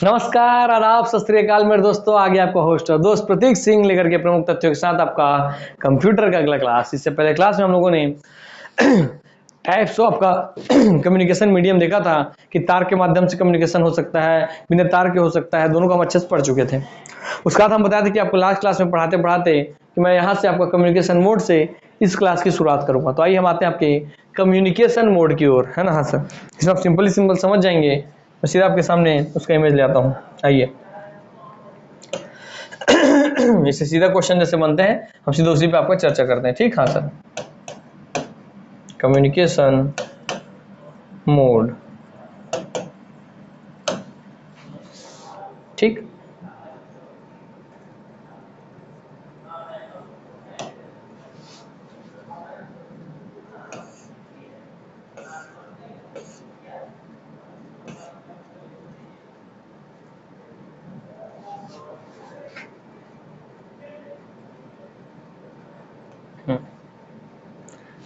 नमस्कार, आदाब, सत श्री अकाल मेरे दोस्तों। आगे आपका होस्ट और दोस्त प्रतीक सिंह लेकर के प्रमुख तथ्यों के साथ आपका कंप्यूटर का अगला क्लास। इससे पहले क्लास में हम लोगों ने टाइप्स ऑफ आपका कम्युनिकेशन मीडियम देखा था कि तार के माध्यम से कम्युनिकेशन हो सकता है, बिना तार के हो सकता है, दोनों का हम अच्छे से पढ़ चुके थे। उसके बाद हम बताए थे कि आपको लास्ट क्लास में पढ़ाते पढ़ाते कि मैं यहाँ से आपका कम्युनिकेशन मोड से इस क्लास की शुरुआत करूंगा। तो आइए हम आते हैं आपके कम्युनिकेशन मोड की ओर, है ना। हाँ सर, इसमें आप सिंपल समझ जाएंगे। मैं सीधा आपके सामने उसका इमेज ले आता हूँ। आइए इससे सीधा क्वेश्चन जैसे बनते हैं, हम सीधा उसी पे आपको चर्चा करते हैं। ठीक, हाँ सर। कम्युनिकेशन मोड, ठीक।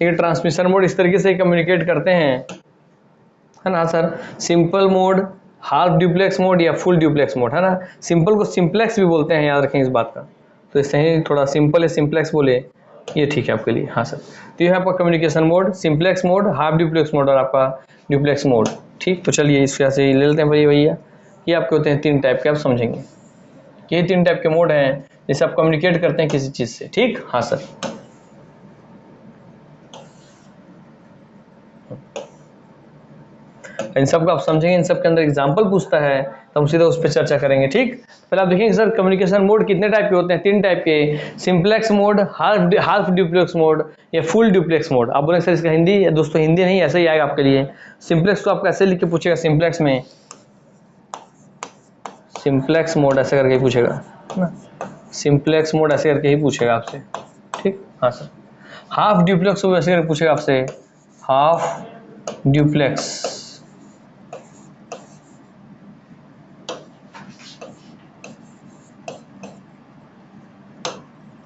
ये ट्रांसमिशन मोड इस तरीके से कम्युनिकेट करते हैं, है ना sir. Simple mode, half duplex mode या फुल ड्यूप्लेक्स मोड, है ना। सिंपल को सिंप्लेक्स भी बोलते हैं, याद रखें इस बात का। तो इससे ही थोड़ा सिंपल या सिंप्लेक्स बोले, ये ठीक है आपके लिए। हाँ सर, तो ये है आपका communication mode, simplex mode, half duplex mode और आपका ड्यूप्लेक्स मोड। ठीक, तो चलिए इस वजह से ले लेते हैं भैया। ये आपके होते हैं तीन टाइप के, आप समझेंगे। ये तीन टाइप के मोड हैं जिससे आप कम्युनिकेट करते हैं किसी चीज़ से। ठीक, हाँ सर। इन सब को आप समझेंगे, इन सब के अंदर एग्जाम्पल पूछता है तो हम सीधा उस पर चर्चा करेंगे। ठीक, पहले आप देखेंगे सर कम्युनिकेशन मोड कितने टाइप के होते हैं। तीन टाइप के, simplex mode, half duplex mode या फुल ड्यूप्लेक्स मोड। आप बोलेंगे सर इसका हिंदी, दोस्तों हिंदी नहीं, ऐसे ही आएगा आपके लिए। सिंप्लेक्स को आप कैसे लिख के पूछेगा, सिंप्लेक्स में सिंप्लेक्स मोड ऐसे करके पूछेगा ना, सिंप्लेक्स मोड ऐसे करके ही पूछेगा आपसे। ठीक, हाँ सर। हाफ ड्यूप्लेक्स ऐसे करके पूछेगा आपसे, हाफ ड्यूप्लेक्स।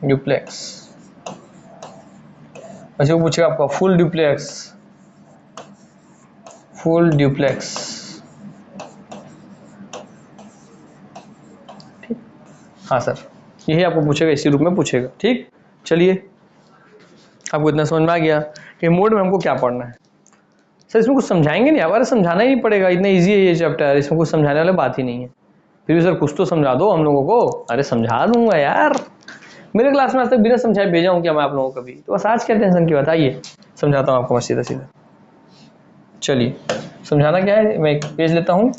ड्यूप्लेक्स वैसे वो पूछेगा आपका फुल ड्यूप्लेक्स, फुल ड्यूप्लेक्स। ठीक, हाँ सर, यही आपको पूछेगा, इसी रूप में पूछेगा। ठीक, चलिए आपको इतना समझ में आ गया कि मोड में हमको क्या पढ़ना है। सर इसमें कुछ समझाएंगे नहीं, हमारे समझाना ही पड़ेगा, इतना इजी है ये चैप्टर, इसमें कुछ समझाने वाली बात ही नहीं है। फिर भी सर कुछ तो समझा दो हम लोगों को। अरे समझा दूंगा यार, मेरे क्लास में आज तक बिना समझाए भेजा हूँ क्या मैं आप लोगों को कभी? तो बस आज क्या टेंशन की बात। आइए समझाता हूँ आपको मैं सीधा सीधा। चलिए समझाना क्या है, मैं एक पेज लेता हूँ,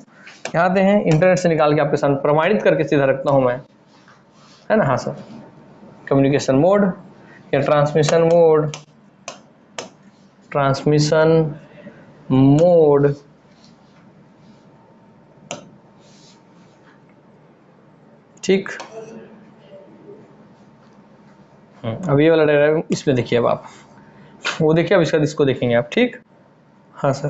यहाँ पे हैं, इंटरनेट से निकाल के आपके सामने प्रमाणित करके सीधा रखता हूँ मैं, है ना। हाँ सर, कम्युनिकेशन मोड या ट्रांसमिशन मोड, ट्रांसमिशन मोड ठीक। अब ये वाला डायग्राम इसमें देखिए, अब आप वो देखिए, अब इसको देखेंगे आप। ठीक, हाँ सर।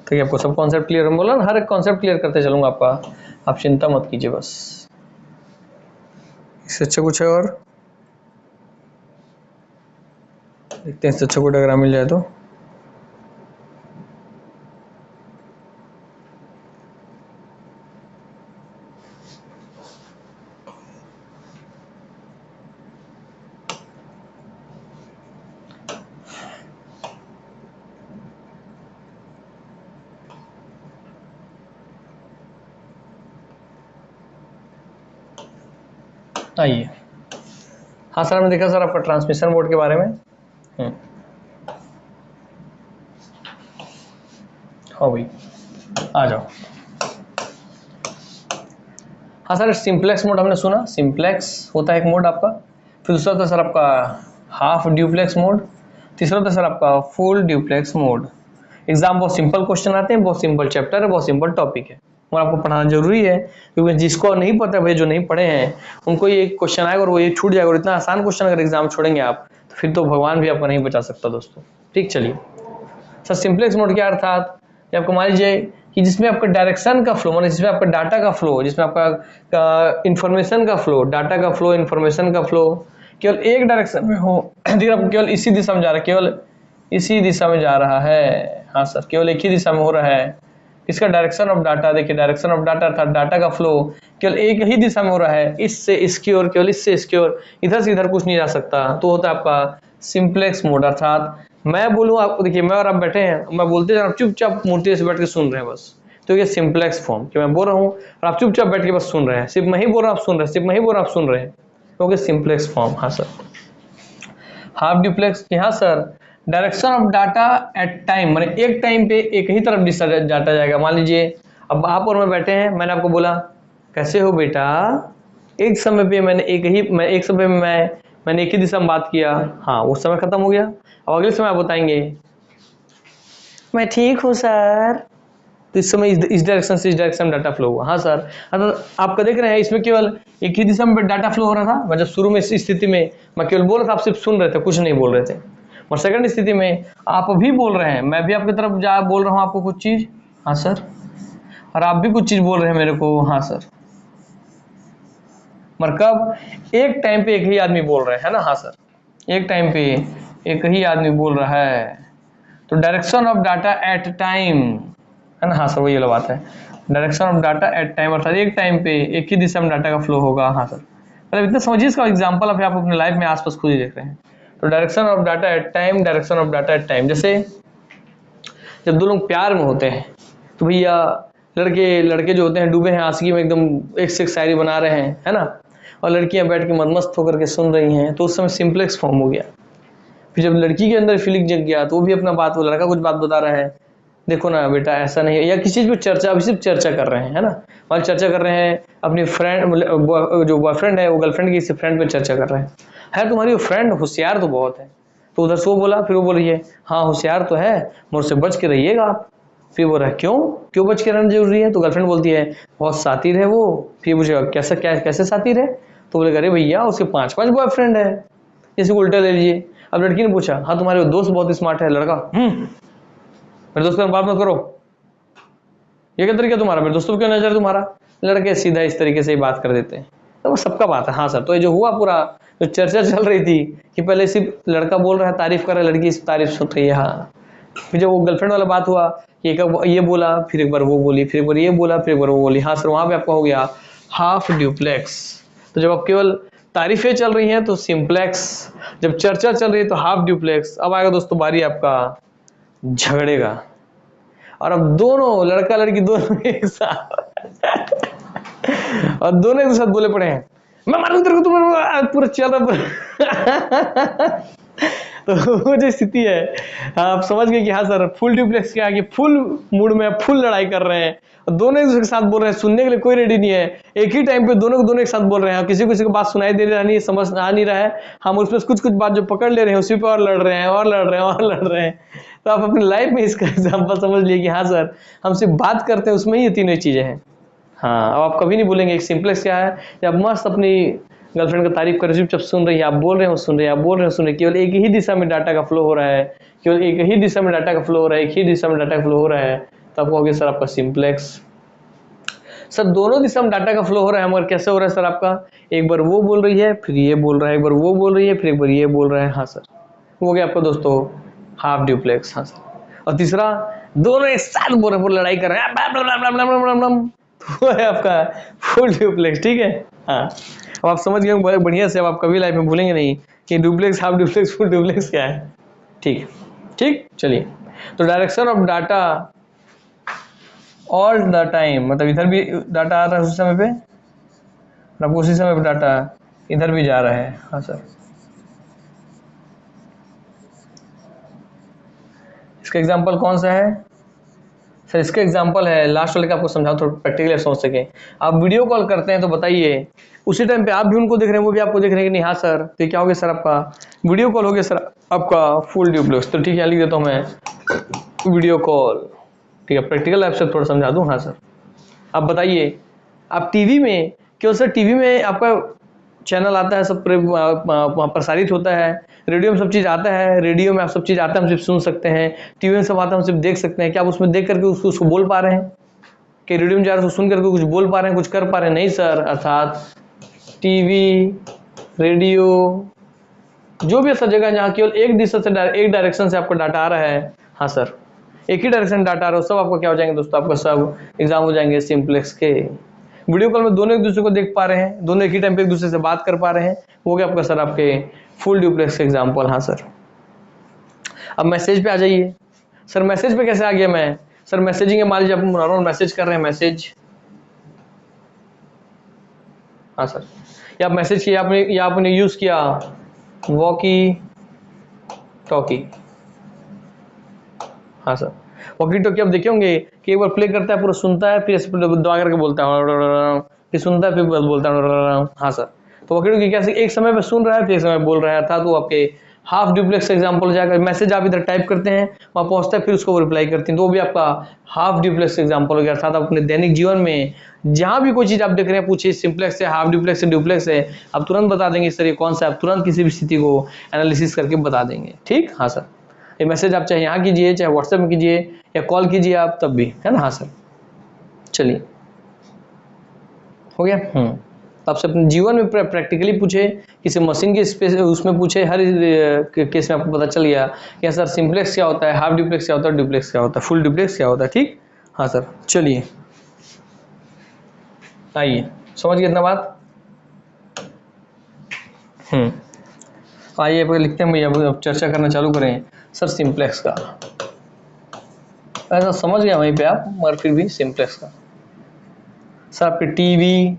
तो ये आपको सब कॉन्सेप्ट क्लियर हम बोला ना, हर एक कॉन्सेप्ट क्लियर करते चलूंगा आपका, आप चिंता मत कीजिए बस। इससे अच्छा कुछ है और देखते हैं, इससे अच्छा कोई डायग्राम मिल जाए तो। आइए, हाँ सर, हमने देखा सर आपका ट्रांसमिशन मोड के बारे में। हाँ भाई आ जाओ। हाँ सर, सिंप्लेक्स मोड हमने सुना, सिंप्लेक्स होता है एक मोड आपका। फिर दूसरा होता है सर आपका हाफ ड्यूप्लेक्स मोड, तीसरा होता है सर आपका फुल ड्यूप्लेक्स मोड। एग्जाम बहुत सिंपल क्वेश्चन आते हैं, बहुत सिंपल चैप्टर है, बहुत सिंपल टॉपिक है और आपको पढ़ाना जरूरी है, क्योंकि जिसको नहीं पता भाई, जो नहीं पढ़े हैं उनको ये क्वेश्चन आएगा और वो ये छूट जाएगा। और इतना आसान क्वेश्चन अगर एग्जाम छोड़ेंगे आप तो फिर तो भगवान भी आपको नहीं बचा सकता दोस्तों। ठीक, चलिए सर, सिंप्लेक्स मोड क्या अर्थात, आपको मान लीजिए कि जिसमें आपका डायरेक्शन का फ्लो, मतलब जिसमें आपका डाटा का फ्लो, जिसमें आपका इंफॉर्मेशन का फ्लो, डाटा का फ्लो, इंफॉर्मेशन का फ्लो केवल एक डायरेक्शन में हो। आपको केवल इसी दिशा में जा रहा है, केवल इसी दिशा में जा रहा है। हाँ सर, केवल एक ही दिशा में हो रहा है। इसका डायरेक्शन ऑफ डाटा, देखिए डायरेक्शन ऑफ डाटा अर्थात डाटा का फ्लो केवल एक ही दिशा में हो रहा है, इससे इसकी ओर, केवल इससे इसकी ओर, इधर से इधर कुछ नहीं जा सकता। तो होता है आपका सिंप्लेक्स मोड। अर्थात मैं बोलूँ आपको, देखिए मैं और आप बैठे हैं, मैं बोलते हैं, आप चुपचाप मूर्ति से बैठ के सुन रहे हैं बस, तो ये सिंप्लेक्स फॉर्म कि मैं बोल रहा हूँ और आप चुपचाप बैठ के बस सुन रहे हैं, सिर्फ मैं ही बोल रहा हूँ आप सुन रहे हैं, सिर्फ मैं ही बोल रहा हूँ आप सुन रहे हैं, क्योंकि सिंप्लेक्स फॉर्म। हाँ सर। हाफ ड्यूप्लेक्स, हाँ sir, direction of data at time, मैंने एक टाइम पे एक ही तरफ डाटा जाएगा। मान लीजिए अब आप और मैं बैठे हैं, मैंने आपको बोला कैसे हो बेटा, एक समय पे मैंने एक ही दिशा में बात किया, हाँ उस समय खत्म हो गया। अब अगले समय आप बताएंगे मैं ठीक हूँ सर, तो इस समय इस डायरेक्शन से इस डायरेक्शन में डाटा फ्लो हुआ। हाँ सर, आपका देख रहे हैं इसमें केवल एक ही दिशा में डाटा फ्लो हो रहा था। मैं जब शुरू में इस स्थिति में मैं केवल बोल रहा था, आप सिर्फ सुन रहे थे, कुछ नहीं बोल रहे थे। और सेकंड स्थिति में आप भी बोल रहे हैं, मैं भी आपकी तरफ जा बोल रहा हूँ आपको कुछ चीज, हाँ सर, और आप भी कुछ चीज बोल रहे हैं मेरे को, हाँ सर। मगर कब, एक टाइम पे एक ही आदमी बोल रहे हैं, है ना, हाँ सर, एक टाइम पे एक ही आदमी बोल रहा है, तो direction of data at time, है ना, हाँ सर, वही वाला बात है, direction of data at time, अर्थात एक टाइम पे एक ही दिशा में डाटा का फ्लो होगा। हाँ सर, मतलब इतना समझिए, इसका एग्जांपल आप अपने लाइफ में आसपास खुद ही देख रहे हैं। तो direction of data at time, direction of data at time, जैसे जब दो लोग प्यार में होते हैं तो भैया लड़के जो होते हैं डूबे हैं आशिकी में, एकदम एक से एक शायरी बना रहे हैं, है ना, और लड़कियां बैठ के मदमस्त होकर के सुन रही हैं, तो उस समय सिंप्लेक्स फॉर्म हो गया। फिर जब लड़की के अंदर फीलिंग जग गया तो वो भी अपना बात, वो लड़का कुछ बात बता रहा है, देखो ना बेटा ऐसा नहीं है, या किसी चीज पे चर्चा, अभी सिर्फ चर्चा कर रहे हैं, है ना, और चर्चा कर रहे हैं अपनी फ्रेंड, जो बॉयफ्रेंड है वो गर्लफ्रेंड की फ्रेंड पे चर्चा कर रहे हैं, है तुम्हारी वो फ्रेंड होशियार तो बहुत है, तो उधर से वो बोला, फिर वो बोल रही है हाँ होशियार तो है, मुझसे बच के रहिएगा आप। फिर बोल रहा है क्यों बच के रहना जरूरी है, तो गर्लफ्रेंड बोलती है बहुत शातिर है वो। फिर मुझे कैसे शातिर है, तो बोले अरे भैया उसके 5 बॉयफ्रेंड है, जैसे उल्टा ले लीजिए। अब लड़की ने पूछा हाँ तुम्हारे दोस्त बहुत स्मार्ट है, लड़का मेरे दोस्त का बात मत करो, ये क्या तरीका तुम्हारा, मेरे दोस्तों क्यों नजर तुम्हारा, लड़के सीधा इस तरीके से ही बात कर देते हैं, तो वो सबका बात है। हाँ सर, तो ये जो हुआ पूरा जो चर्चा चल रही थी कि पहले सिर्फ लड़का बोल रहा है, तारीफ कर रहा है, लड़की इस तारीफ सुन रही है, हाँ। फिर जब वो गर्लफ्रेंड वाला बात हुआ, ये बोला, फिर एक बार वो बोली, फिर एक बार ये बोला, फिर एक बार वो बोली, हाँ सर, वहां पे आपका हो गया हाफ ड्यूप्लेक्स। तो जब आप केवल तारीफें चल रही हैं तो सिंप्लेक्स, जब चर्चा चल रही है तो हाफ ड्यूप्लेक्स। अब आएगा दोस्तों बारी आपका झगड़े का, और अब दोनों लड़का लड़की दोनों एक साथ और दोनों एक साथ बोले पड़े हैं, मैं मारूं तेरे को, तुम पूरा चल रहा तो वो जो स्थिति है, आप समझ गए कि हाँ सर फुल ड्यूप्लेक्स क्या है, कि फुल मूड में फुल लड़ाई कर रहे हैं, दोनों एक दूसरे के साथ बोल रहे हैं, सुनने के लिए कोई रेडी नहीं है, एक ही टाइम पे दोनों एक साथ बोल रहे हैं, किसी को बात सुनाई दे रहा नहीं, समझ आ नहीं रहा है, हम उसमें कुछ बात जो पकड़ ले रहे हैं उसी पे और लड़ रहे हैं। तो आप अपनी लाइफ में इसका एग्जाम्पल समझ लिए कि हाँ सर हम सिर्फ बात करते हैं उसमें ही ये तीनों चीजें हैं। हाँ, अब आप कभी नहीं बोलेंगे। एक सिंप्लेक्स क्या है, जब मस्त अपनी गर्लफ्रेंड का तारीफ कर रहे, जब सुन रही है, आप बोल रहे हो सुन रहे हैं, आप बोल रहे हो सुन रहे, केवल एक ही दिशा में डाटा का फ्लो हो रहा है, केवल एक ही दिशा में डाटा का फ्लो हो रहा है, एक ही दिशा में डाटा का फ्लो हो रहा है, तो आप कहोगे सर आपका सिंप्लेक्स। सर दोनों दिशा में डाटा का फ्लो हो रहा है, मगर कैसे हो रहा है सर आपका, एक बार वो बोल रही है फिर ये बोल रहा है, एक बार वो बोल रही है फिर एक बार ये बोल रहा है। हाँ सर, हो गया आपका दोस्तों हाफ ड्यूप्लेक्स। हाँ सर, और तीसरा दोनों एक साथ बोल रहे हैं, लड़ाई कर रहे हैं, तो है आपका फुल ड्यूप्लेक्स। ठीक है, हाँ, अब आप समझ गए बड़े बढ़िया से, अब आप कभी लाइफ में भूलेंगे नहीं कि duplex, half duplex, full duplex क्या है। ठीक, चलिए, तो direction of data all the time, मतलब इधर भी डाटा आ रहा है उसी समय पे, आपको उसी समय पे डाटा इधर भी जा रहा है। हाँ सर, इसका एग्जांपल कौन सा है सर, इसका एग्जांपल है लास्ट वाले का, आपको समझाओ थोड़ा प्रैक्टिकली समझ सके। आप वीडियो कॉल करते हैं तो बताइए उसी टाइम पे आप भी उनको देख रहे हैं, वो भी आपको देख रहे हैं कि नहीं, हाँ सर, तो क्या हो गया सर आपका वीडियो कॉल हो गया सर आपका फुल ड्यूप्लेक्स। तो ठीक है, लिख देता हूँ मैं वीडियो कॉल। ठीक है, प्रैक्टिकल लाइफ से थोड़ा समझा दूँ। हाँ सर, आप बताइए, आप टीवी में क्यों सर, टीवी में आपका चैनल आता है, सब प्रसारित होता है, रेडियो में सब चीज़ आता है, रेडियो में आप सब चीज़ आता है, हम सिर्फ सुन सकते हैं, टीवी में सब आता है, हम सिर्फ देख सकते हैं, क्या आप उसमें देख करके उसको बोल पा रहे हैं, कि रेडियो में जा रहे हैं सुन करके कुछ बोल पा रहे हैं, कुछ कर पा रहे हैं? नहीं सर, अर्थात टीवी, रेडियो जो भी ऐसा जगह जहाँ केवल एक दिशा से एक डायरेक्शन से आपका डाटा आ रहा है, हाँ सर, एक ही डायरेक्शन डाटा आ रहा है, सब आपका क्या हो जाएंगे दोस्तों, आपका सब एग्जाम हो जाएंगे सिंप्लेक्स के। वीडियो कॉल में दोनों एक दूसरे को देख पा रहे हैं, दोनों एक ही टाइम पे एक दूसरे से बात कर पा रहे हैं, वो क्या आपका सर आपके फुल ड्यूप्लेक्स एग्जाम्पल। हाँ सर, अब मैसेज पे आ जाइए। सर मैसेज पे कैसे आ गया मैं? सर मैसेजिंग है, मान लीजिए आप नॉर्मल मैसेज कर रहे हैं, मैसेज, हाँ सर, या आप मैसेज किया आपने, या आपने यूज किया वॉकी टॉकी। हाँ सर, वॉकी टॉकी आप देखे होंगे कि एक बार प्ले करता है, पूरा सुनता है, फिर दबा करके बोलता है, फिर सुनता है, फिर बोलता है। हाँ सर, तो वॉकी टॉकी कैसे एक समय पे सुन रहा है, फिर एक समय बोल रहा था, तो आपके हाफ ड्यूप्लेक्स एग्जाम्पल हो जाएगा। मैसेज आप इधर टाइप करते हैं, वहाँ पहुँचता है, फिर उसको रिप्लाई करते हैं, तो वो भी आपका हाफ ड्यूप्लेक्स एग्जाम्पल हो गया। अर्थात अपने दैनिक जीवन में जहाँ भी कोई चीज़ आप देख रहे हैं, पूछिए सिंप्लेक्स है, हाफ ड्यूप्लेक्स है, ड्यूप्लेक्स है, आप तुरंत बता देंगे सर ये कौन सा है, आप तुरंत किसी भी स्थिति को एनालिसिस करके बता देंगे। ठीक, हाँ सर, ये मैसेज आप चाहे यहाँ कीजिए, चाहे व्हाट्सएप में कीजिए, या कॉल कीजिए आप, तब भी, है ना। हाँ सर, चलिए, हो गया। आपसे अपने जीवन में प्रैक्टिकली पूछे, किसी मशीन के स्पेस उसमें पूछे, हर केस में आपको पता चल गया कि सर सिंप्लेक्स क्या होता है, हाफ ड्यूप्लेक्स क्या होता है, ड्यूप्लेक्स क्या होता है, फुल ड्यूप्लेक्स क्या होता है। ठीक, हाँ सर, चलिए आइए, समझ गए इतना बात। आइए अब लिखते हैं भैया, अब चर्चा करना चालू करें सर सिंप्लेक्स का। ऐसा समझ गया वहीं पे आप, मगर फिर भी सिंप्लेक्स का सर, आपके टीवी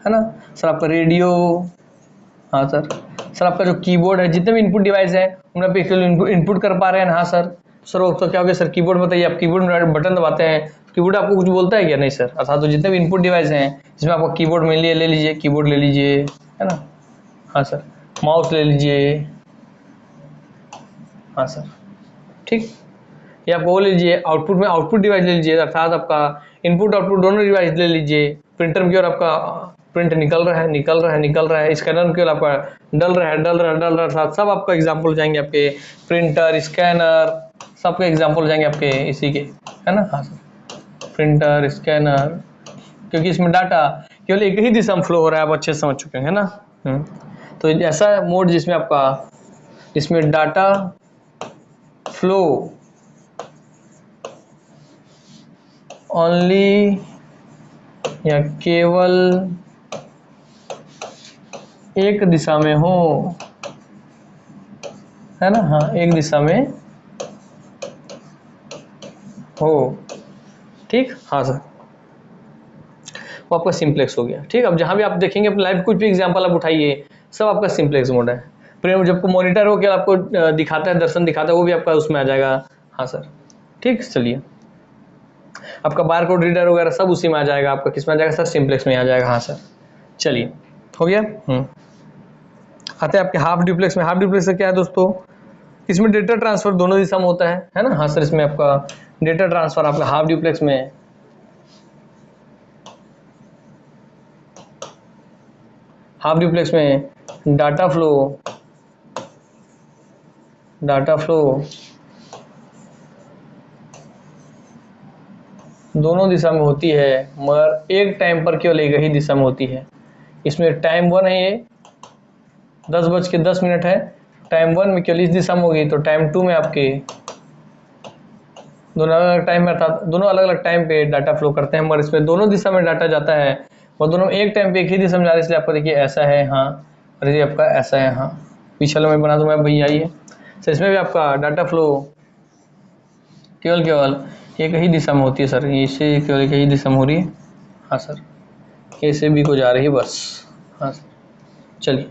है ना सर, आपका रेडियो, हाँ सर, सर आपका जो कीबोर्ड है, जितने भी इनपुट डिवाइस है उनमें पे इनपुट कर पा रहे हैं। हाँ सर, सर वो तो क्या हो गया सर, कीबोर्ड बताइए, आप कीबोर्ड में बटन दबाते हैं, कीबोर्ड आपको कुछ बोलता है क्या? नहीं सर। अर्थात तो जितने भी इनपुट डिवाइस हैं, जिसमें आपका कीबोर्ड में ले लीजिए, कीबोर्ड ले लीजिए, है ना। हाँ सर, माउस ले लीजिए, हाँ सर, ठीक, या आप वो ले लीजिए, आउटपुट में आउटपुट डिवाइस ले लीजिए, अर्थात आपका इनपुट आउटपुट दोनों डिवाइस ले लीजिए। प्रिंटर में केवल आपका प्रिंट निकल रहा है, निकल रहा है, निकल रहा है, स्कैनर में केवल आपका डल रहा है, डल रहा है, डल रहा है, अर्थात सब आपका एग्जाम्पल हो जाएंगे आपके, प्रिंटर, स्कैनर, सबके एग्जाम्पल हो जाएंगे आपके इसी के, है ना। हाँ सर, प्रिंटर, स्कैनर, क्योंकि इसमें डाटा केवल एक ही दिशा में फ्लो हो रहा है, आप अच्छे से समझ चुके हैं, है ना। तो ऐसा मोड जिसमें आपका, इसमें डाटा फ्लो ओनली, या केवल एक दिशा में हो, है ना। हाँ, एक दिशा में हो, ठीक, हाँ सर, वो आपका सिंप्लेक्स हो गया। ठीक, अब जहां भी आप देखेंगे अपने लाइव कुछ भी एग्जांपल आप उठाइए, सब आपका सिंप्लेक्स मोड है। फिर जब मॉनिटर हो क्या आपको दिखाता है, दर्शन दिखाता है, वो भी आपका उसमें आ जाएगा। हाँ सर, ठीक, चलिए, आपका बार कोड रीडर वगैरह सब उसी में आ जाएगा, आपका किस में आ जाएगा सर, सिंप्लेक्स में आ जाएगा। हाँ सर, चलिए, हो गया। आते हैं आपके हाफ ड्यूप्लेक्स में। हाफ ड्यूप्लेक्स से क्या है दोस्तों, इसमें डेटा ट्रांसफर दोनों दिशा में होता है ना। हाँ सर, इसमें आपका डेटा ट्रांसफर आपका हाफ ड्यूप्लेक्स में, हाफ ड्यूप्लेक्स में डाटा फ्लो दोनों दिशा में होती है, मगर एक टाइम पर केवल एक ही दिशा में होती है। इसमें टाइम 1 है, ये 10:10 है, टाइम 1 में केवल इस दिशा में होगी, तो टाइम 2 में आपके दोनों अलग अलग टाइम में, अर्थात दोनों अलग अलग टाइम पे डाटा फ्लो करते हैं, मगर इसमें दोनों दिशा में डाटा जाता है, और दोनों एक टाइम पे एक ही दिशा में जा रहे हैं। इसलिए आपको देखिए ऐसा है, हाँ, और ये आपका ऐसा है, हाँ। पिछले मैं बना दूंगा भैया, आइए। तो इसमें भी आपका डाटा फ्लो केवल एक ही दिशा में होती है सर, इससे केवल एक ही दिशा में हो रही है। हाँ सर, ऐसे भी को जा रही है बस। हाँ सर, चलिए,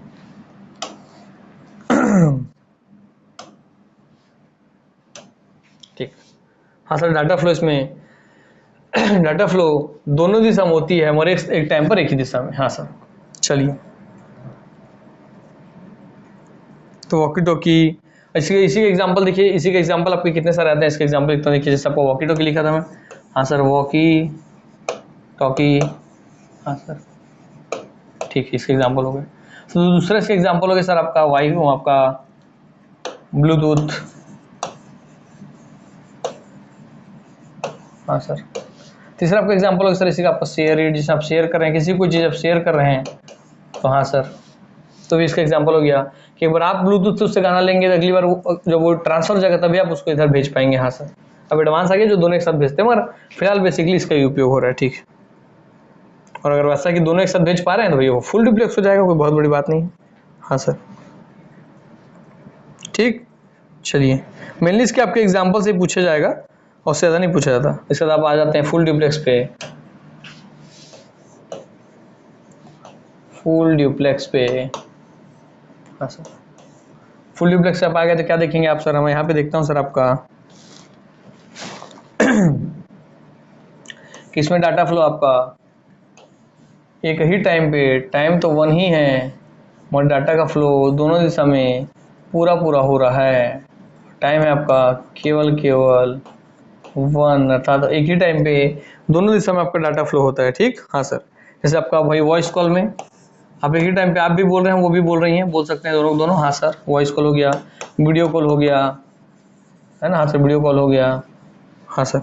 ठीक, हाँ सर, डाटा फ्लो इसमें डाटा फ्लो दोनों दिशा में होती है, मगर एक टाइम पर एक ही दिशा में। हाँ सर, चलिए, तो वॉकी टॉकी, इसी के एग्जांपल देखिए, इसी के एग्जांपल आपके कितने सारे आते हैं। इसके एग्जांपल लिखता हूँ, देखिए, जैसे आपको वॉकी टॉकी लिखा था मैं। हाँ सर, वॉकी टॉकी, हाँ सर, ठीक, इसके एग्जांपल हो गए। तो दूसरा इसके एग्जांपल हो गए सर आपका आपका ब्लूटूथ। हाँ सर, तीसरा आपका एग्जांपल हो सर इसी का आपका शेयर रीड, जिसे आप शेयर कर रहे हैं, किसी कोई चीज़ आप शेयर कर रहे हैं, तो हाँ सर, तो भी इसका एग्जांपल हो गया कि एक बार आप ब्लूटूथ से उससे गाना लेंगे तो अगली बार जब वो ट्रांसफर हो जाएगा तभी आप उसको इधर भेज पाएंगे। हाँ सर, अब एडवांस आ गया जो दोनों एक साथ भेजते हैं, मगर फिलहाल बेसिकली इसका ही उपयोग हो रहा है। ठीक है, और अगर वैसा कि दोनों एक साथ भेज पा रहे हैं तो भैया वो फुल डुप्लेक्स हो जाएगा, कोई बहुत बड़ी बात नहीं। हाँ सर, ठीक। चलिए, मेनली इसके आपके एग्जांपल से पूछा जाएगा और उससे ज़्यादा नहीं पूछा जाता। इसके बाद आप आ जाते हैं फुल डुप्लेक्स पे। फुल डुप्लेक्स पे, हाँ सर, फुल डुप्लेक्स से आप आ गए तो क्या देखेंगे आप सर? मैं यहाँ पे देखता हूँ सर आपका किसमें डाटा फ्लो आपका एक ही टाइम पे, टाइम तो वन ही है मगर डाटा का फ्लो दोनों दिशा में पूरा पूरा हो रहा है। टाइम है आपका केवल केवल वन, अर्थात एक ही टाइम पे दोनों दिशा में आपका डाटा फ्लो होता है। ठीक। हाँ सर, जैसे आपका भाई वॉइस कॉल में आप एक ही टाइम पे आप भी बोल रहे हैं वो भी बोल रही हैं, बोल सकते हैं दोनों दोनों। हाँ सर, वॉइस कॉल हो गया, वीडियो कॉल हो गया, है ना? हाँ सर, वीडियो कॉल हो गया। हाँ सर,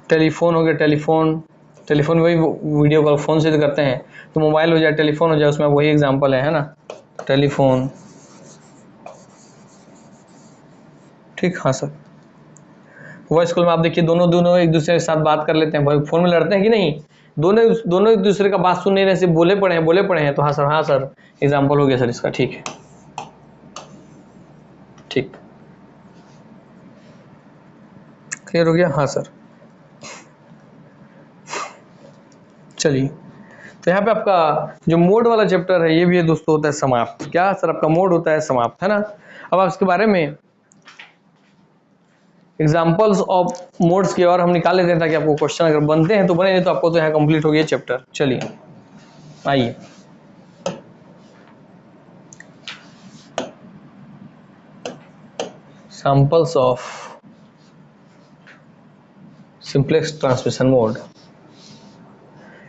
टेलीफोन हो गया, टेलीफोन, टेलीफोन वही वीडियो कॉल फोन से करते हैं, तो मोबाइल हो जाए, टेलीफोन हो जाए, उसमें वही एग्जांपल है ना? टेलीफोन। ठीक। हाँ सर, वॉइस कॉल में आप देखिए दोनों दोनों एक दूसरे के साथ बात कर लेते हैं, भाई फोन में लड़ते हैं कि नहीं? दोनों दोनों एक दूसरे का बात सुन नहीं रहे, सिर्फ बोले पड़े हैं। तो हाँ सर, हाँ सर, एग्जाम्पल हो गया सर इसका। ठीक है, ठीक, क्लियर हो गया? हाँ सर, चलिए, तो यहाँ पे आपका जो मोड वाला चैप्टर है ये भी है दोस्तों, होता है समाप्त। क्या सर? आपका मोड होता है समाप्त, है ना? अब आप इसके बारे में एग्जाम्पल्स ऑफ मोड्स की और हम निकाल लेते हैं ताकि आपको क्वेश्चन अगर बनते हैं तो बने, नहीं तो आपको तो यहाँ कंप्लीट हो गया चैप्टर। चलिए आइए, samples of simplex transmission mode.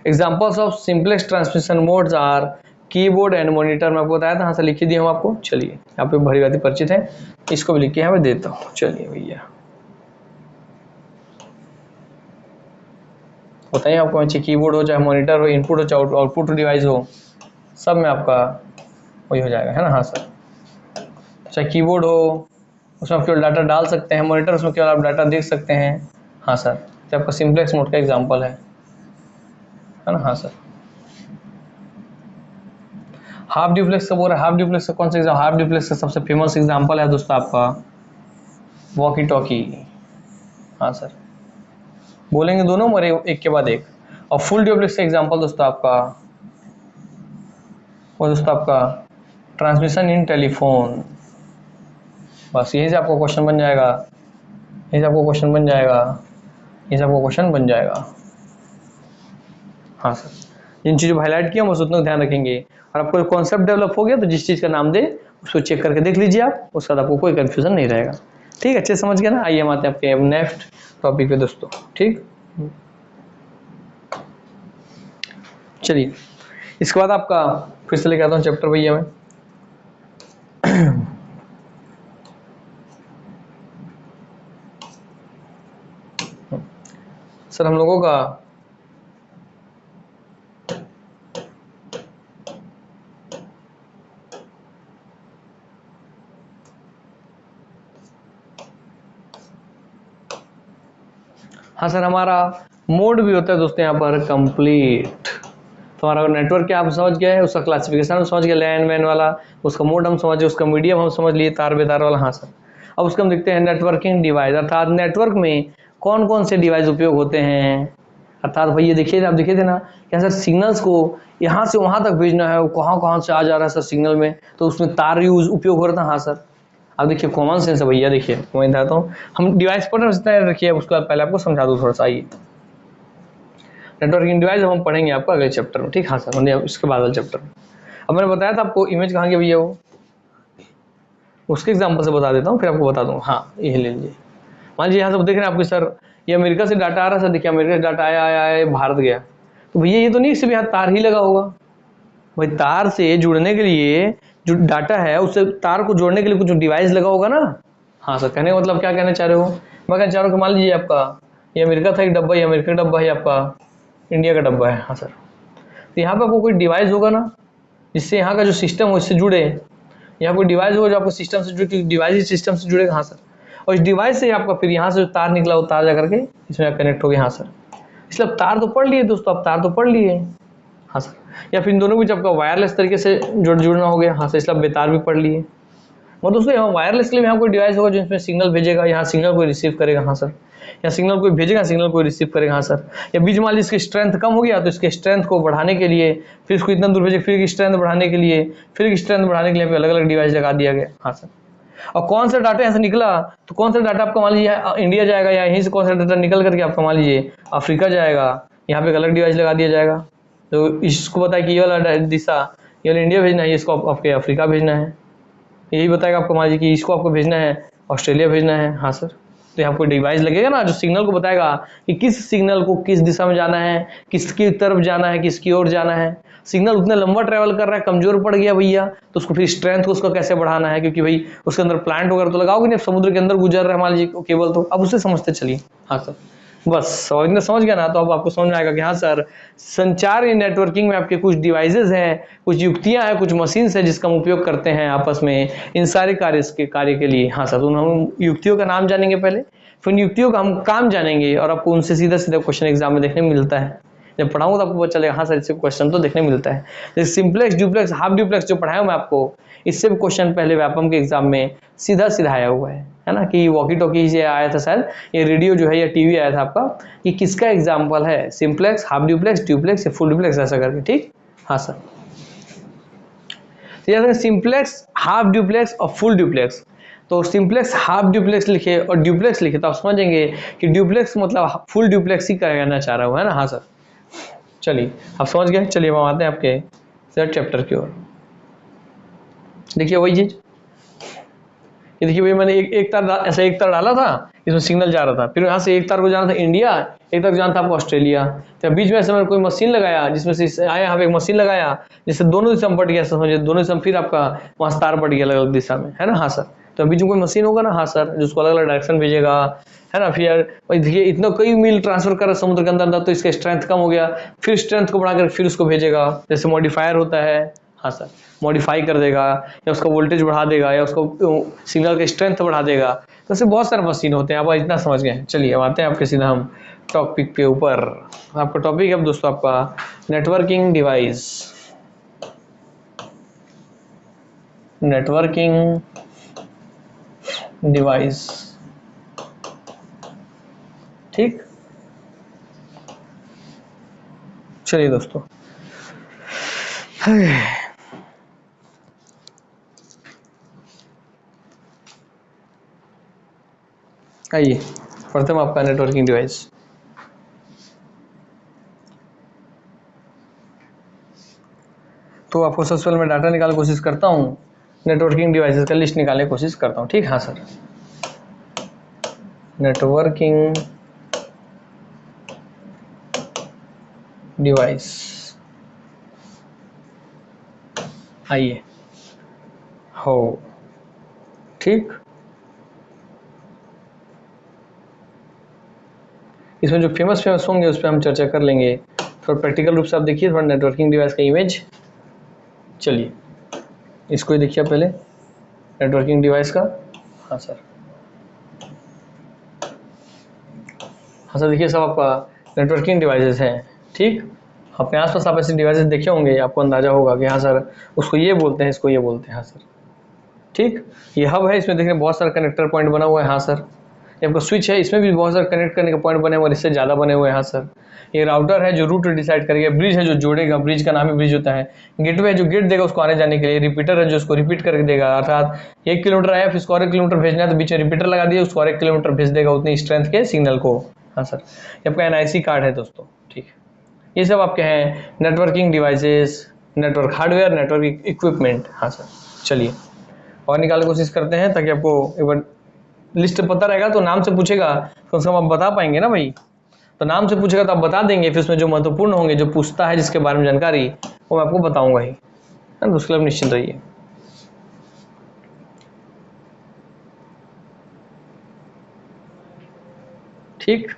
Examples of simplex transmission modes are keyboard and monitor. मैं आपको बताया था, हाँ सर, लिख दिए हम आपको। चलिए, यहाँ पे भली भांति परिचित है, इसको भी लिख के यहाँ पे देता हूँ। चलिए भैया, बताइए आपको चाहे कीबोर्ड हो, चाहे मॉनिटर हो, इनपुट हो, चाहे आउटपुट डिवाइस हो, सब में आपका वही हो जाएगा, है ना? हाँ सर, चाहे कीबोर्ड हो उसमें आप केवल डाटा डाल सकते हैं, मॉनिटर उसमें केवल आप डाटा देख सकते हैं। हाँ सर, तो आपका सिंपलेक्स मोड का एग्जांपल है ना? हाँ सर, हाफ ड्यूप्लेक्स का बोल रहा है। हाफ ड्यूप्लेक्स का कौन सा एग्जाम? हाफ ड्यूप्लेक्स का सबसे फेमस एग्जांपल है दोस्तों आपका वॉकी टॉकी। हाँ सर, बोलेंगे दोनों मरे एक के बाद एक। और फुल ड्यूप्लेक्स का एग्जांपल दोस्तों आपका वो दोस्तों आपका ट्रांसमिशन इन टेलीफोन। बस यही से आपको क्वेश्चन बन जाएगा, यही से आपको क्वेश्चन बन जाएगा, यही से आपको क्वेश्चन बन जाएगा। हाँ सर, जिन चीज़ों को हाईलाइट किया हम उतना ध्यान रखेंगे, और आपको कॉन्सेप्ट डेवलप हो गया तो जिस चीज़ का नाम दे उसको चेक करके देख लीजिए आप, उसके बाद आपको कोई कंफ्यूजन नहीं रहेगा। ठीक, अच्छे समझ गया ना? आइए हम आते हैं आपके नेक्स्ट टॉपिक पे दोस्तों। ठीक, चलिए, इसके बाद आपका फिर से लेके आता हूँ चैप्टर भैया मैं। सर हम लोगों का हाँ सर, हमारा मोड भी होता है दोस्तों यहाँ पर कंप्लीट। तो हमारा नेटवर्क क्या आप समझ गए, उसका क्लासिफिकेशन हम समझ गए, लैंड मैन वाला, उसका मोड हम समझ गए, उसका मीडियम हम समझ लिए, तार बेतार वाला। हाँ सर, अब उसका हम देखते हैं नेटवर्किंग डिवाइस, अर्थात नेटवर्क में कौन कौन से डिवाइस उपयोग होते हैं। अर्थात भाई ये देखिए, आप देखे थे ना क्या सर, सिग्नल्स को यहाँ से वहाँ तक भेजना है, वो कहाँ कहाँ से आ जा रहा है सर सिग्नल में, तो उसमें तार यूज उपयोग हो रहा था। हाँ सर, अब देखिए कॉमन सेंस है भैया, देखिए मैं बताता हूँ, हम डिवाइस पर रखिए, उसके बाद पहले आपको समझा दूँ थोड़ा सा। आइए, नेटवर्किंग डिवाइस हम पढ़ेंगे आपको अगले चैप्टर में। ठीक। हाँ सर, मैंने इसके बाद वाले चैप्टर में। अब मैंने बताया था आपको इमेज कहाँ की भैया, वो उसके एग्जांपल से बता देता हूँ, फिर आपको बता दूँ। हाँ, ये ले लीजिए, मान लीजिए यहाँ सब देख रहे हैं आपके सर, ये अमेरिका से डाटा आ रहा है सर, देखिए अमेरिका से डाटा आया आया आया भारत गया, तो भैया ये तो नहीं सिर्फ यहाँ तार ही लगा होगा, भाई तार से जुड़ने के लिए जो डाटा है उससे तार को जोड़ने के लिए कुछ डिवाइस लगा होगा ना। हाँ सर, कहने का मतलब क्या कहना चाह रहे हो? मैं कहना चाह रहा हूँ कि मान लीजिए आपका ये अमेरिका था एक डब्बा, ये अमेरिका का डब्बा है, आपका इंडिया का डब्बा है। हाँ सर, तो यहाँ पे आपको कोई डिवाइस होगा ना, जिससे यहाँ का जो सिस्टम हो इससे जुड़े, यहाँ कोई डिवाइस हो जो आपको सिस्टम से जुड़े, डिवाइस सिस्टम से जुड़ेगा। हाँ सर, और इस डिवाइस से आपका फिर यहाँ से जो तार निकला वो तार जा करके इसमें कनेक्ट हो गया। हाँ सर, इसलिए अब तार तो पढ़ लिए दोस्तों, अब तार तो पढ़ लिए। हाँ सर, या फिर इन दोनों को आपका वायरलेस तरीके से जुड़ना हो गया। हाँ सर, इसलिए अब बेतार भी पढ़ लिए। और दोस्तों यहाँ वायरलेस के लिए यहाँ कोई डिवाइस होगा जो इसमें सिग्नल भेजेगा, यहाँ सिग्नल को रिसीव करेगा। हाँ सर, या सिग्नल कोई भेजेगा, सिग्नल को रिसीव करेगा। हाँ सर, या बीच मान लीजिए इसकी स्ट्रेंथ कम हो गया तो इसके स्ट्रेंथ को बढ़ाने के लिए फिर इसको इतना दूर भेजे, फिर स्ट्रेंथ बढ़ाने के लिए, फिर स्ट्रेंथ बढ़ाने के लिए अलग अलग डिवाइस लगा दिया गया। हाँ सर, और कौन सा डाटा यहाँ से निकला तो कौन सा डाटा आपका मान लीजिए इंडिया जाएगा, या यहीं से कौन सा डाटा निकल करके आपका मान लीजिए अफ्रीका जाएगा, यहाँ पे एक अलग डिवाइस लगा दिया जाएगा। तो इसको बताया कि ये वाला दिशा ये वाला इंडिया भेजना है, इसको आपके अफ्रीका भेजना है। यही बताएगा आपको मान लीजिए कि इसको आपको भेजना है ऑस्ट्रेलिया भेजना है। हाँ सर, तो यहाँ कोई डिवाइस लगेगा ना जो सिग्नल को बताएगा कि किस सिग्नल को किस दिशा में जाना है, किसकी तरफ जाना है, किसकी ओर जाना है। सिग्नल उतना लंबा ट्रैवल कर रहा है, कमजोर पड़ गया भैया, तो उसको फिर स्ट्रेंथ को उसका कैसे बढ़ाना है, क्योंकि भाई उसके अंदर प्लांट वगैरह तो लगाओगे नहीं, समुद्र के अंदर गुजर रहा है मान लीजिए केबल, तो अब उससे समझते चलिए। हाँ सर, बस और इतना समझ गया ना, तो अब आपको समझ में आएगा कि हाँ सर, संचार या नेटवर्किंग में आपके कुछ डिवाइसेस हैं, कुछ युक्तियां हैं, कुछ मशीन्स हैं जिसका हम उपयोग करते हैं आपस में इन सारे कार्य के लिए। हाँ सर, तो हम युक्तियों का नाम जानेंगे पहले, फिर युक्तियों का हम काम जानेंगे, और आपको उनसे सीधा सीधा क्वेश्चन एग्जाम में देखने मिलता है। जब पढ़ाऊंगा तो आपको पता चलेगा हाँ सर इससे क्वेश्चन तो देखने मिलता है। जैसे सिंपलेक्स, ड्यूप्लेक्स, हाफ ड्यूप्लेक्स जो पढ़ाया मैं आपको, इससे भी क्वेश्चन पहले व्यापम के एग्जाम में सीधा सीधा आया हुआ है ना, कि वॉकी टॉकी से आया था शायद, ये रेडियो जो है या टीवी आया था आपका, कि किसका एग्जाम्पल है, सिंपलेक्स, हाफ ड्यूप्लेक्स, ड्यूप्लेक्स या फुल ड्यूप्लेक्स, ऐसा करके। ठीक, हाँ सर, तो याद है सिंपलेक्स, हाफ ड्यूप्लेक्स और फुल ड्यूप्लेक्स। तो सिंपलेक्स हाफ ड्यूप्लेक्स लिखे और ड्यूप्लेक्स लिखे तो आप समझेंगे कि ड्यूप्लेक्स मतलब फुल ड्यूप्लेक्स ही कहना चाह रहा हूँ, है ना। हाँ सर, चलिए आप समझ गए। चलिए हम आते हैं आपके थर्ड चैप्टर की ओर। देखिए वही चीज, ये देखिए भाई मैंने एक तार ऐसा एक तार डाला था, इसमें सिग्नल जा रहा था, फिर यहाँ से एक तार को जाना था इंडिया, एक तार को जाना था आपको ऑस्ट्रेलिया, तो बीच में ऐसे मैंने कोई मशीन लगाया जिसमें से आया, यहाँ पे एक मशीन लगाया जिससे दोनों दिशा में पट गया, समझिए दोनों दिशा में, फिर आपका वहाँ तार पट गया अलग अलग दिशा में, है ना। हाँ सर, तो बीच में कोई मशीन होगा ना, हाँ सर, जिसको अलग अलग डायरेक्शन भेजेगा, है ना। फिर देखिए इतना कई मील ट्रांसफर कर समुद्र के अंदर अंदर, तो इसका स्ट्रेंथ कम हो गया, फिर स्ट्रेंथ को बढ़ाकर फिर उसको भेजेगा, जैसे मॉडिफायर होता है। हाँ सर, मॉडिफाई कर देगा, या उसका वोल्टेज बढ़ा देगा, या उसको सिग्नल का स्ट्रेंथ बढ़ा देगा, तो ऐसे बहुत सारे मशीन होते हैं। आप इतना समझ गए। चलिए अब आते हैं आपके सीधा हम टॉपिक पे ऊपर। आपका टॉपिक है दोस्तों आपका नेटवर्किंग डिवाइस, नेटवर्किंग डिवाइस। ठीक, चलिए दोस्तों आइए प्रथम आपका नेटवर्किंग डिवाइस। तो आपको सबसे पहले मैं डाटा निकालने की कोशिश करता हूँ, नेटवर्किंग डिवाइसेस का लिस्ट निकालने की कोशिश करता हूँ। ठीक, हाँ सर, नेटवर्किंग डिवाइस, आइए हो। ठीक, इसमें जो फेमस होंगे उस पर हम चर्चा कर लेंगे, थोड़ा प्रैक्टिकल रूप से आप देखिए थोड़ा नेटवर्किंग डिवाइस का इमेज। चलिए इसको ही देखिए पहले, नेटवर्किंग डिवाइस का। हाँ सर, हाँ सर, देखिए सब आपका नेटवर्किंग डिवाइसेस हैं। ठीक, अपने आसपास आप ऐसे डिवाइसेस देखे होंगे, आपको अंदाजा होगा कि हाँ सर उसको ये बोलते हैं, इसको ये बोलते हैं। हाँ सर, ठीक, ये हब है, इसमें देखिए बहुत सारा कनेक्टर पॉइंट बना हुआ है। हाँ सर, ये आपका स्विच है, इसमें भी बहुत सारे कनेक्ट करने के पॉइंट बने हुए हैं, इससे ज़्यादा बने हुए हैं। हाँ सर, ये राउटर है जो रूट डिसाइड करेगा, ब्रिज है जो जोड़ेगा, ब्रिज का नाम ही ब्रिज होता है, गेटवे है जो गेट देगा उसको आने जाने के लिए, रिपीटर है जो उसको रिपीट करके देगा, अर्थात 1 किलोमीटर आया फिर उसको और 1 किलोमीटर भेजना है तो बीच में रिपीटर लगा दिया, उसको और 1 किलोमीटर भेज देगा उतनी स्ट्रेंथ के सिग्नल को। हाँ सर, ये आपका NIC कार्ड है दोस्तों। ठीक, ये सब आपके हैं networking devices, network hardware, network equipment. हाँ सर, चलिए और निकालने की कोशिश करते हैं ताकि आपको एक बार लिस्ट पता रहेगा, तो नाम से पूछेगा तो उसको आप बता पाएंगे ना भाई, तो नाम से पूछेगा तो आप बता देंगे, फिर उसमें जो महत्वपूर्ण होंगे, जो पूछता है जिसके बारे में जानकारी, वो मैं आपको बताऊंगा ही, है ना। उसके लिए निश्चिंत रहिए। ठीक,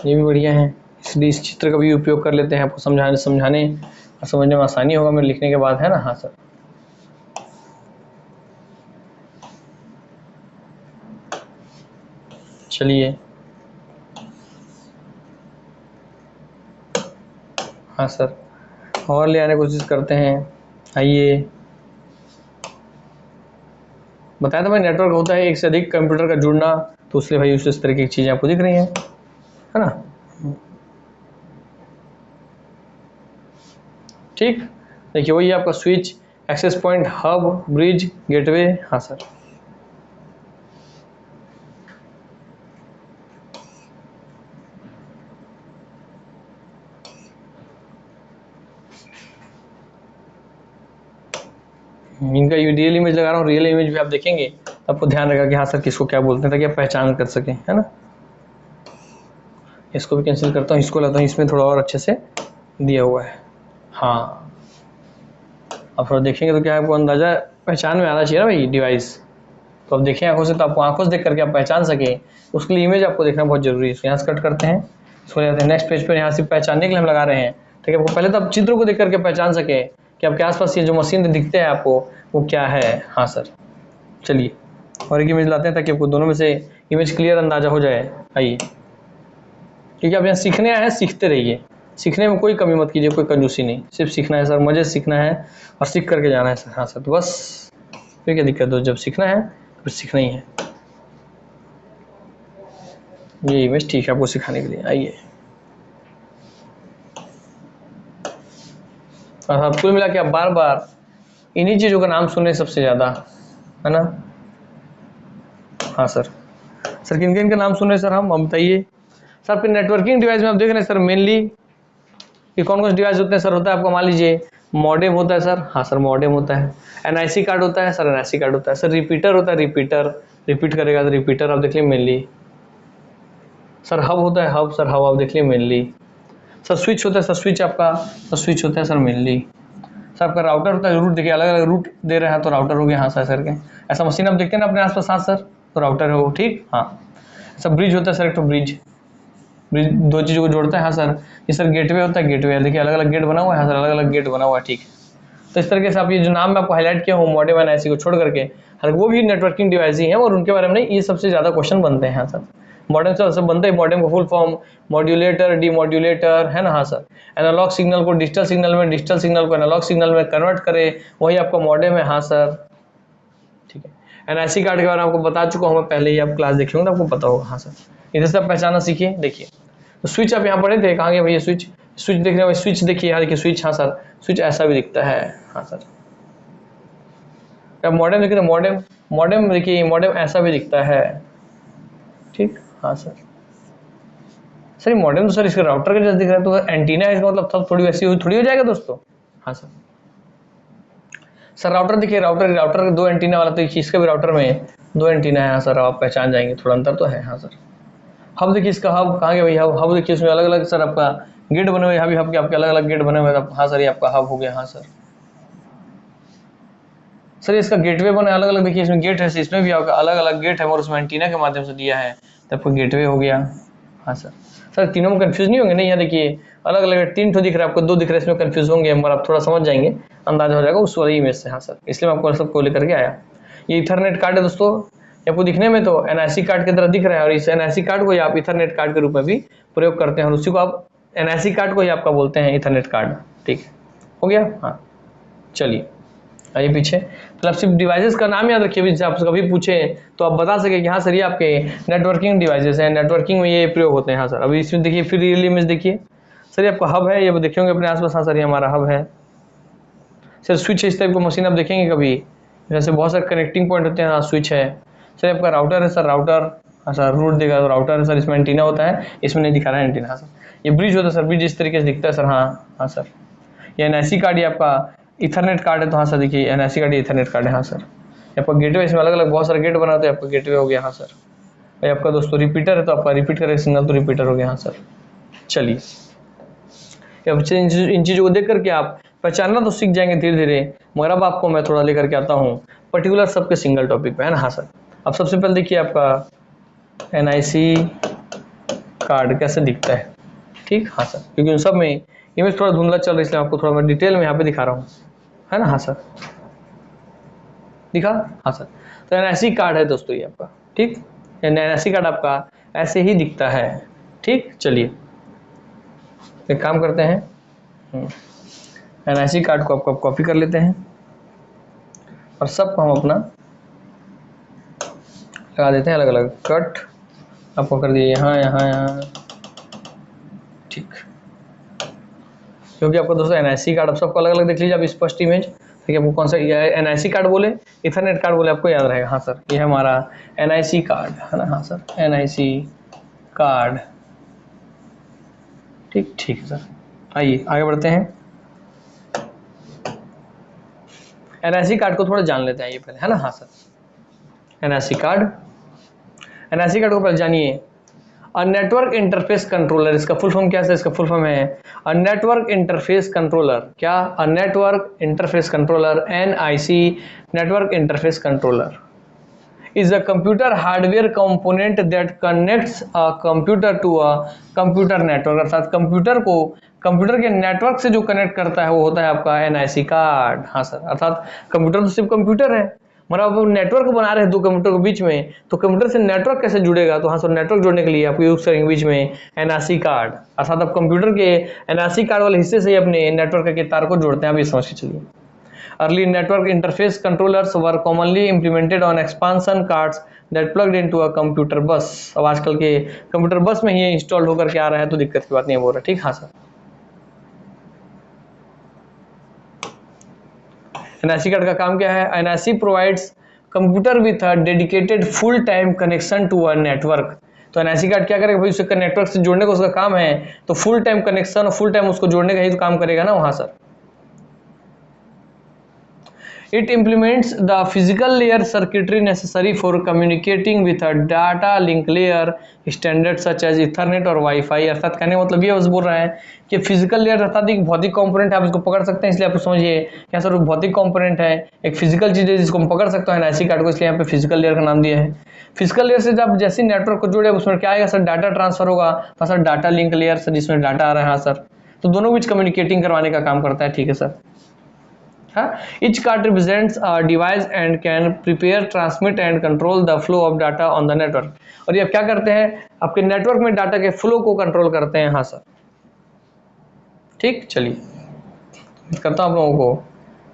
ये भी बढ़िया है, इसलिए इस चित्र का भी उपयोग कर लेते हैं, आपको समझाने और समझने में आसानी होगा मेरे लिखने के बाद, है ना। हाँ सर, चलिए। हाँ सर, और ले आने की कोशिश करते हैं। आइए, बताया था भाई नेटवर्क होता है एक से अधिक कंप्यूटर का जुड़ना, तो उसलिए भाई उस तरह की चीज़ें आपको दिख रही हैं, है ना। ठीक, देखिए वही आपका switch, access point, hub, bridge, gateway. हाँ सर, इनका रियल इमेज लगा रहा हूँ, रियल इमेज भी आप देखेंगे आपको ध्यान रखा कि हाँ सर किसको क्या बोलते हैं, ताकि आप पहचान कर सकें, है ना। इसको भी कैंसिल करता हूँ, इसको लाता हूँ, इसमें थोड़ा और अच्छे से दिया हुआ है। हाँ, अब थोड़ा देखेंगे तो क्या आपको अंदाजा पहचान में आना चाहिए ना भाई डिवाइस, तो अब देखें आंखों से, तो आपको आंखों से देख करके आप पहचान सके, उसके लिए इमेज आपको देखना बहुत जरूरी है। इसको यहाँ से कट करते हैं, इसको ले जाते हैं नेक्स्ट पेज पर। यहाँ से पहचानने के लिए हम लगा रहे हैं, ठीक है। आपको पहले तो आप चित्रों को देख करके पहचान सके कि आपके आसपास ये जो मशीन दिखते हैं आपको वो क्या है। हाँ सर, चलिए और एक इमेज लाते हैं ताकि आपको दोनों में से इमेज क्लियर अंदाजा हो जाए। आइए, क्योंकि आप यहाँ सीखने आए हैं, सीखते रहिए, सीखने में कोई कमी मत कीजिए, कोई कंजूसी नहीं, सिर्फ सीखना है सर, मजे से सीखना है और सीख करके जाना है सर। हाँ सर, तो बस फिर क्या दिक्कत हो, जब सीखना है तो सीखना ही है। ये इमेज ठीक है आपको सिखाने के लिए। आइए, और कुल मिला के आप बार बार इन्हीं चीज़ों का नाम सुन रहे हैं सबसे ज़्यादा, है ना। हाँ सर, सर किन किन का नाम सुन रहे हैं सर हम बताइए सर। फिर नेटवर्किंग डिवाइस में आप देख रहे हैं सर, मेनली ये कौन कौन से डिवाइस होते हैं सर। होता है आपका, मान लीजिए मॉडेम होता है सर। हाँ सर, मॉडेम होता है। एनआईसी कार्ड होता है सर, एनआईसी कार्ड होता है सर। रिपीटर होता है, रिपीटर रिपीट करेगा तो रिपीटर आप देख लीजिए मेनली। सर हब होता है, हब सर, हब आप देख लीजिए मेनली। सर स्विच होता है सर, स्विच आपका तो स्विच होता है सर मेनली। सर आपका राउटर होता है, रूट देखिए अलग अलग रूट दे रहे हैं तो राउटर हो गया। हाँ सर करके ऐसा मशीन आप देखते हैं ना अपने आसपास। हाँ सर, तो राउटर है वो, ठीक। हाँ सर, ब्रिज होता है सर, एक तो ब्रिज, ब्रिज दो चीज़ों को जोड़ता है। हाँ सर, ये सर गेटवे होता है, गेटवे देखिए अलग अलग गेट बना हुआ है। हाँ सर, अलग अलग गेट बना हुआ है, ठीक। तो इस तरीके से आप ये जो नाम मैं आपको हाईलाइट किया हूँ मॉडेम एनआईसी को छोड़ करके, हालांकि वो भी नेटवर्किंग डिवाइस ही है और उनके बारे में नहीं, ये सबसे ज़्यादा क्वेश्चन बनते हैं। हाँ सर, मॉडेम से सब बनते हैं। मॉडेम का फुल फॉर्म मॉड्यूलेटर, डीमॉड्यूलेटर, है ना। हाँ सर, एनालॉग सिग्नल को डिजिटल सिग्नल में, डिजिटल सिग्नल को एनालॉग सिग्नल में कन्वर्ट करे, वही आपका मॉडेम है। हाँ सर, ठीक है। एनआईसी कार्ड के बारे में आपको बता चुका हूँ मैं पहले ही, आप क्लास देखे होंगे तो आपको पता होगा। हाँ सर, इधर से आप पहचाना सीखिए। देखिए तो स्विच आप यहाँ पढ़े थे, कहाँ गया भैया स्विच, स्विच देख रहे हो, स्विच देखिए यहाँ देखिए स्विच। हाँ सर, स्विच ऐसा भी दिखता है। हाँ सर, अब मॉडेम देखिए, मॉडेम मॉडेम देखिए, मॉडेम ऐसा भी दिखता है, ठीक। हाँ सर, सर ये मॉडेम तो सर इसके राउटर के जैसा दिख रहा है, तो एंटीना इसका मतलब तब थोड़ी वैसी थोड़ी हो जाएगा दोस्तों। हाँ सर, सर राउटर देखिए, राउटर राउटर दो एंटीना वाला, तो इसका भी राउटर में दो एंटीना है। हाँ सर, आप पहचान जाएंगे, थोड़ा अंतर तो है। हाँ सर, हब देखिए, इसका हब कहाँ गया भैया, हब देखिए इसमें अलग अलग सर आपका गेट बने हुए, यहाँ भी हब के आपके अलग अलग गेट बने हुए। हाँ सर, ये आपका हब हो गया। हाँ सर, सर इसका गेटवे बना अलग अलग, देखिए इसमें गेट है, इसमें भी आपका अलग अलग गेट है और उसमें एंटीना के माध्यम से दिया है, तो आपका गेटवे हो गया। हाँ सर, सर तीनों में कंफ्यूज नहीं होंगे नहीं, यहाँ देखिए अलग अलग तीन ठो दिख रहा है आपको, दो दिख रहा है, इसमें कंफ्यूज होंगे, मगर आप थोड़ा समझ जाएंगे, अंदाजा हो जाएगा उस वाली इमेज से। हाँ सर, इसलिए मैं आपको सबको लेकर के आया। ये इथरनेट कार्ड है दोस्तों, आपको दिखने में तो एनआईसी कार्ड की तरह दिख रहा है, और इस एनआईसी कार्ड को आप इथरनेट कार्ड के रूप में भी प्रयोग करते हैं, और उसी को आप एनआईसी कार्ड को ही आपका बोलते हैं इथरनेट कार्ड, ठीक हो गया। हाँ चलिए आइए पीछे, तो आप सिर्फ डिवाइसेस का नाम याद रखिए, भी आपसे कभी पूछे तो आप बता सके कि हाँ सर ये आपके नेटवर्किंग डिवाइसेस हैं, नेटवर्किंग में ये प्रयोग होते हैं। हाँ सर, अभी इसमें देखिए फिर रियल इमेज देखिए, सर ये आपका हब है, ये देखे होंगे अपने आसपास। हाँ सर, ये हमारा हब है। सर स्विच है, इस टाइप का मशीन आप देखेंगे कभी, जैसे बहुत सारे कनेक्टिंग पॉइंट होते हैं। हाँ स्विच है। सर आपका राउटर है सर, राउटर। हाँ सर, रूट देगा तो राउटर है सर, इसमें एंटीना होता है, इसमें नहीं दिखा रहा है एंटीना। हाँ सर, ये ब्रिज होता है सर, ब्रिज इस तरीके से दिखता है सर। हाँ सर, ये एनआईसी कार्ड, ये आपका इथरनेट कार्ड है। तो हाँ सर देखिए एनआईसी कार्ड, इथरनेट कार्ड है। हाँ सर, आपका गेटवे, इसमें अलग अलग बहुत सारे गेट बनाते हैं, आपका गेटवे हो गया। हाँ सर, भाई आपका दोस्तों रिपीटर है, तो आपका रिपीट करेगा सिग्नल तो रिपीटर हो गया। हाँ सर, चलिए अब इन चीज़ों को देख करके आप पहचानना तो सीख जाएंगे धीरे धीरे, मगर अब आपको मैं थोड़ा लेकर के आता हूँ पर्टिकुलर सबके सिंगल टॉपिक पे, है ना। हाँ सर, अब सबसे पहले देखिए आपका एनआईसी कार्ड कैसे दिखता है, ठीक। हाँ सर, क्योंकि उन सब में इमेज थोड़ा धुंधला चल रही है, इसलिए आपको थोड़ा मैं डिटेल में यहाँ पे दिखा रहा हूँ, है ना। हाँ सर, दिखा। हाँ सर, तो एनआईसी कार्ड है दोस्तों ये आपका, ठीक। एनआईसी कार्ड आपका ऐसे ही दिखता है, ठीक। चलिए एक काम करते हैं, एनआईसी कार्ड को आपको कॉपी कर लेते हैं और सबको हम अपना लगा देते हैं अलग अलग, कट आपको कर दिए यहाँ यहाँ यहाँ, ठीक। क्योंकि आपको दोस्तों एनआईसी कार्ड आप सबको अलग अलग देख लीजिए, आप स्पष्ट इमेज, ठीक है। आपको कौन सा एनआईसी कार्ड बोले, इथरनेट कार्ड बोले, आपको याद रहेगा। हाँ सर, ये है हमारा एनआईसी कार्ड, है ना। हाँ सर, एनआईसी कार्ड, ठीक ठीक है सर। आइए आगे बढ़ते हैं, एनआईसी कार्ड को थोड़ा जान लेते हैं ये पहले, है ना। हाँ sir, NIC card, NIC card को पहले जानिए। अ नेटवर्क इंटरफेस कंट्रोलर, इसका फुल फॉर्म क्या है? इसका फुल फॉर्म है अ नेटवर्क इंटरफेस कंट्रोलर। क्या? A network interface controller, NIC, network interface controller is a computer hardware component that connects a computer to a computer network। अर्थात computer को computer के network से जो कनेक्ट करता है वो होता है आपका एनआईसी कार्ड। हाँ सर, अर्थात कंप्यूटर तो सिर्फ कंप्यूटर है, मगर आप नेटवर्क बना रहे हैं दो कंप्यूटर के बीच में, तो कंप्यूटर से नेटवर्क कैसे जुड़ेगा? तो हाँ सर, नेटवर्क जोड़ने के लिए आपको यूज करेंगे बीच में एनआईसी कार्ड। अर्थात आप कंप्यूटर के एनआईसी कार्ड वाले हिस्से से ही अपने नेटवर्क के तार को जोड़ते हैं। आप ये समझ के चलिए। Early network interface controllers were commonly implemented on expansion cards that plugged into a computer bus। अब आजकल के कंप्यूटर बस में ही इंस्टॉल होकर के आ रहा है, तो दिक्कत की बात नहीं बोल रहा, ठीक। हाँ सर, एनआईसी कार्ड का काम क्या है? NIC provides computer with a dedicated full time connection to a network. तो एनआईसी कार्ड क्या करेगा भाई? उसके नेटवर्क से जोड़ने का उसका काम है, तो फुल टाइम कनेक्शन और फुल टाइम उसको जोड़ने का ही तो काम करेगा ना वहां sir. It implements the physical layer circuitry necessary for communicating with a data link layer standard such as Ethernet और Wi-Fi। अर्थात कहने का मतलब ये बस बोल रहा है कि फिजिकल लेयर अर्थात एक भौतिक कंपोनेंट है, आप इसको पकड़ सकते हैं, इसलिए आप समझिए क्या सर, भौतिक कंपोनेंट है, एक फिजिकल चीज है जिसको हम पकड़ सकते हैं एनआईसी कार्ड को, इसलिए यहाँ पे फिजिकल लेयर का नाम दिया है। फिजिकल लेयर से जब जैसे नेटवर्क को जोड़े उसमें क्या आएगा सर? डाटा ट्रांसफर होगा। तो sir data link layer sir, जिसमें डाटा आ रहा है। हाँ सर, तो दोनों बीच कम्युनिकेटिंग करवाने का काम करता है, ठीक है sir. Each card represents a device and can prepare, transmit and control the flow of data on the network। और ये अब क्या करते हैं? आपके नेटवर्क में डाटा के फ्लो को कंट्रोल करते हैं। हाँ सर, ठीक। चलिए करता हूँ आप लोगों को,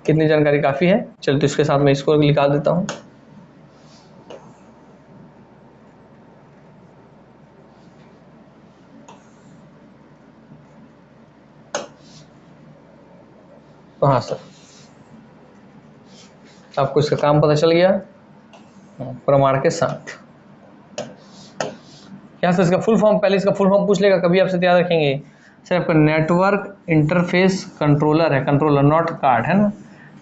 कितनी जानकारी काफी है। चलिए तो इसके साथ मैं इसको निकाल देता हूँ। तो हाँ सर, आपको इसका काम पता चल गया प्रमाण के साथ। यहाँ से इसका फुल फॉर्म, पहले इसका फुल फॉर्म पूछ लेगा कभी आपसे, याद रखेंगे सर। आपका नेटवर्क इंटरफेस कंट्रोलर है, कंट्रोलर नॉट कार्ड, है ना।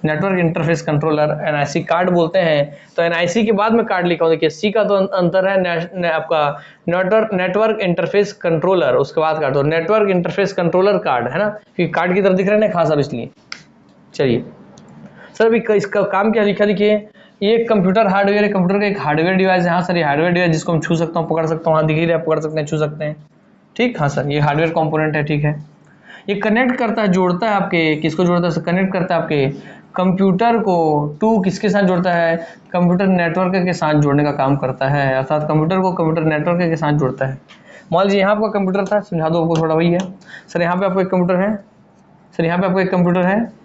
Network interface controller NIC card बोलते हैं। तो एनआईसी के बाद में कार्ड लिखा हूँ, देखिए सी का तो अंतर है, आपका नेटवर्क इंटरफेस कंट्रोलर, उसके बाद कार्ड, तो नेटवर्क इंटरफेस कंट्रोलर कार्ड, है ना, क्योंकि कार्ड की तरफ दिख रहे हैं ना खास, अब इसलिए। चलिए सर, अभी इसका काम क्या लिखा, देखिए ये कंप्यूटर हार्डवेयर है, कंप्यूटर का एक हार्डवेयर डिवाइस है। हाँ सर, ये हार्डवेयर डिवाइस जिसको हम छू सकता हूँ, पकड़ सकता हूँ। हाँ दिखिए, आप पकड़ सकते हैं, छू सकते हैं, ठीक। हाँ सर, ये हार्डवेयर कंपोनेंट है, ठीक है। ये कनेक्ट करता है, जोड़ता है आपके, किसको जोड़ता है? कनेक्ट करता है आपके कंप्यूटर को टू, किसके साथ जोड़ता है? कंप्यूटर नेटवर्क के साथ जोड़ने का काम करता है। अर्थात कंप्यूटर को कंप्यूटर नेटवर्क के साथ जोड़ता है। मान लीजिए यहाँ आपका कंप्यूटर था, समझा दो आपको थोड़ा, वही है सर। यहाँ पे आपको एक कंप्यूटर है सर, यहाँ पे आपको एक कंप्यूटर है,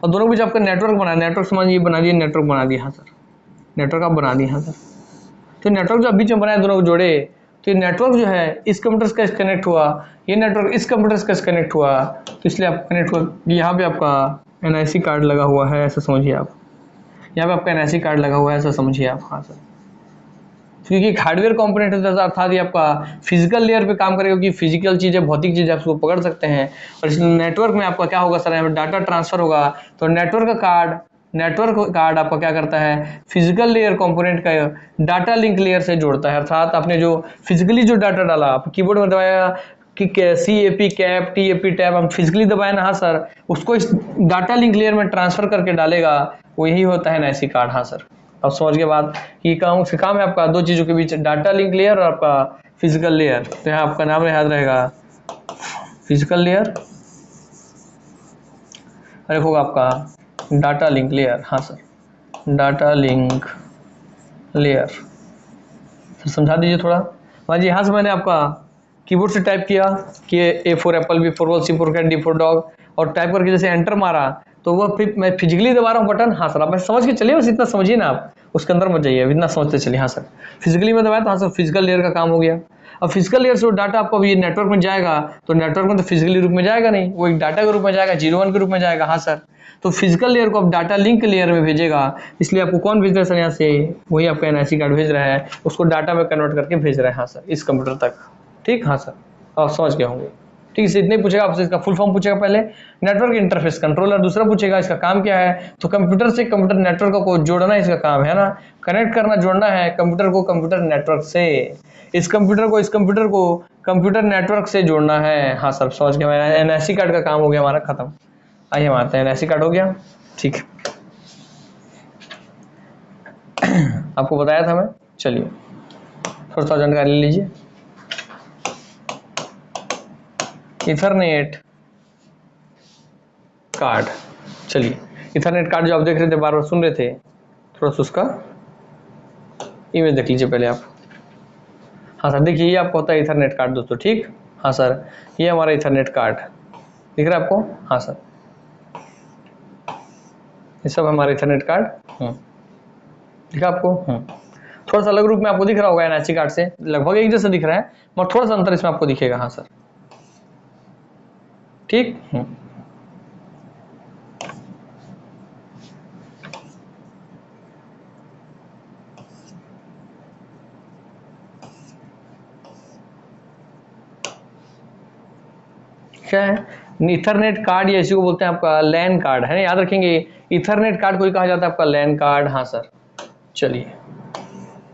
और दोनों बीच आपका नेटवर्क बना, नेटवर्क समझिए बना दिए, नेटवर्क बना दिया। हाँ सर, नेटवर्क आप बना दिए। हाँ सर, तो नेटवर्क जो बीच में बनाए, दोनों को जोड़े, तो ये नेटवर्क जो है इस कंप्यूटर का कनेक्ट हुआ, ये नेटवर्क इस कंप्यूटर का कनेक्ट हुआ, तो इसलिए आप कनेक्ट हुआ। यहाँ पे आपका एनआईसी कार्ड लगा हुआ है, ऐसा समझिए आप। यहाँ पे आपका एनआईसी कार्ड लगा हुआ है, ऐसा समझिए आप। हाँ सर, क्योंकि एक हार्डवेयर कंपोनेंट है, अर्थात ये आपका फिजिकल लेयर पे काम करेगा, क्योंकि फिजिकल चीज़ है, भौतिक चीज़ आप उसको पकड़ सकते हैं। और इस नेटवर्क में आपका क्या होगा सर? यहाँ पे डाटा ट्रांसफर होगा, तो नेटवर्क कार्ड आपका क्या करता है? फिजिकल लेयर कंपोनेंट का डाटा लिंक लेयर से जोड़ता है। अर्थात आपने जो फिजिकली जो डाटा डाला, आप कीबोर्ड में दबाया कि CAP कैप, TAP टैप, हम फिजिकली दबाए ना, हाँ सर, उसको इस डाटा लिंक लेयर में ट्रांसफर करके डालेगा, वो यही होता है एनआईसी कार्ड। हाँ सर, अब समझ के बाद कि काम है आपका दो चीज़ों के बीच, डाटा लिंक लेयर और आपका फिजिकल लेयर। तो यहाँ आपका नाम याद रहेगा फिजिकल लेयर, अरे होगा आपका डाटा लिंक लेयर। हाँ sir, data link layer. Sir समझा दीजिए थोड़ा। हाँ जी, यहाँ से मैंने आपका कीबोर्ड से टाइप किया कि A for apple, B for ball, C for cat, D for dog, और टाइप करके जैसे एंटर मारा तो वो फिर मैं फिजिकली दबा रहा हूँ बटन। हाँ सर, आप समझ के चलिए, बस इतना समझिए ना, आप उसके अंदर मत जाइए, इतना समझते चलिए। हाँ सर, फिजिकली में दबाया तो हाँ सर फिजिकल लेयर का काम हो गया। अब फिजिकल लेयर से वो डाटा आपको ये नेटवर्क में जाएगा, तो नेटवर्क में तो फिजिकली रूप में जाएगा नहीं, वो एक डाटा के रूप में जाएगा, 01 के रूप में जाएगा। हाँ सर, तो फिजिकल लेयर को अब डाटा लिंक लेयर में भेजेगा, इसलिए आपको कौन भेज रहा है सर यहाँ से, वही आपका एनआईसी कार्ड भेज रहा है, उसको डाटा में कन्वर्ट करके भेज रहा है। हाँ सर, इस कंप्यूटर तक। ठीक, हाँ सर, आप समझ गए होंगे। ठीक है, इतने पूछेगा आपसे, इसका फुल फॉर्म पूछेगा पहले, नेटवर्क इंटरफेस कंट्रोलर। दूसरा पूछेगा इसका काम क्या है, तो कंप्यूटर से कंप्यूटर नेटवर्क को जोड़ना इसका काम है ना, कनेक्ट करना, जोड़ना है कंप्यूटर को कंप्यूटर नेटवर्क से, इस कंप्यूटर को कंप्यूटर नेटवर्क से जोड़ना है। हाँ सर, समझ गया। मैं एनआईसी कार्ड का काम हो गया हमारा खत्म। आइए हम आते हैं, एनआईसी कार्ड हो गया। ठीक है, आपको बताया था मैं। चलिए थोड़ा सा जानकारी ले लीजिए। इथरनेट कार्ड, चलिए इथरनेट कार्ड जो आप देख रहे थे, बार बार सुन रहे थे, थोड़ा सा उसका इमेज देख लीजिए पहले आप। हाँ सर, देखिए ये आपको होता है इथरनेट कार्ड दोस्तों। ठीक, हाँ सर, ये हमारा इथरनेट कार्ड दिख रहा है आपको। हाँ सर, ये सब हमारा इथरनेट कार्ड दिखा आपको। थोड़ा सा अलग रूप में आपको दिख रहा होगा एनआईसी कार्ड से, लगभग एक जैसा दिख रहा है, मगर थोड़ा सा अंतर इसमें आपको दिखेगा। हाँ सर, ठीक। क्या है इथरनेट कार्ड, या इसी को बोलते हैं आपका लैन कार्ड, है ना, याद रखेंगे। इथरनेट कार्ड को ही कहा जाता है आपका लैन कार्ड। हाँ सर, चलिए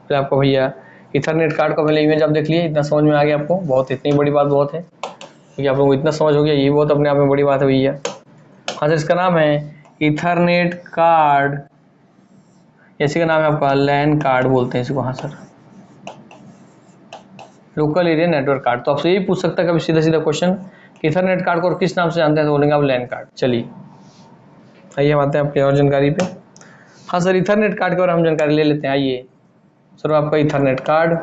तो आपको भैया इथरनेट कार्ड का पहले इमेज आप देख लिए, इतना समझ में आ गया आपको, बहुत इतनी बड़ी बात बहुत है, क्योंकि आप लोगों को इतना समझ हो गया, ये बहुत अपने आप में बड़ी बात है भैया। हाँ सर, इसका नाम है इथरनेट कार्ड, इसी का नाम है आपका लैन कार्ड बोलते हैं इसको। हाँ sir, local area network card. तो आपसे यही पूछ सकता है कभी सीधा सीधा क्वेश्चन, इथरनेट कार्ड को और किस नाम से जानते हैं, तो बोलेंगे आप लैन कार्ड। चलिए आइए हम आते हैं अपनी और जानकारी पे। हाँ सर, इथरनेट कार्ड के बारे में हम जानकारी ले लेते हैं। आइए सर, आपका Ethernet card,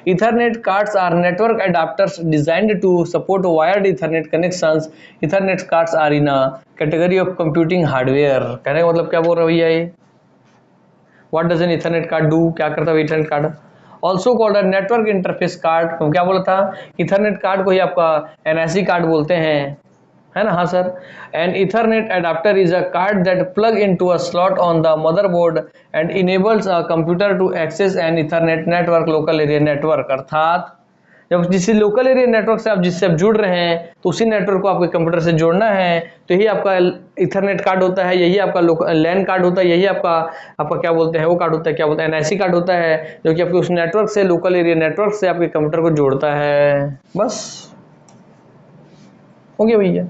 Ethernet cards are network adapters designed to support wired Ethernet connections. Ethernet cards are in a category of computing hardware. कहने का मतलब क्या बोल रहा है भैया ये? What does an Ethernet card do? क्या करता है Ethernet card? Also called a network interface card. तो क्या बोला था? Ethernet card को ही आपका NIC कार्ड बोलते हैं, है ना। हाँ sir, an ethernet adapter is a card that plug into a slot on the motherboard and enables a computer to access an ethernet network local area network. अर्थात जब जिस लोकल एरिया नेटवर्क से जिससे आप जुड़ रहे हैं, तो उसी नेटवर्क को आपके कंप्यूटर से जोड़ना है, तो यही आपका इथरनेट कार्ड होता है, यही आपका लैन कार्ड होता है, यही आपका क्या बोलते हैं वो कार्ड होता है, क्या बोलते हैं एनआईसी कार्ड होता है, जो कि आपके उस नेटवर्क से, लोकल एरिया नेटवर्क से आपके कंप्यूटर को जोड़ता है। बस हो गया भैया।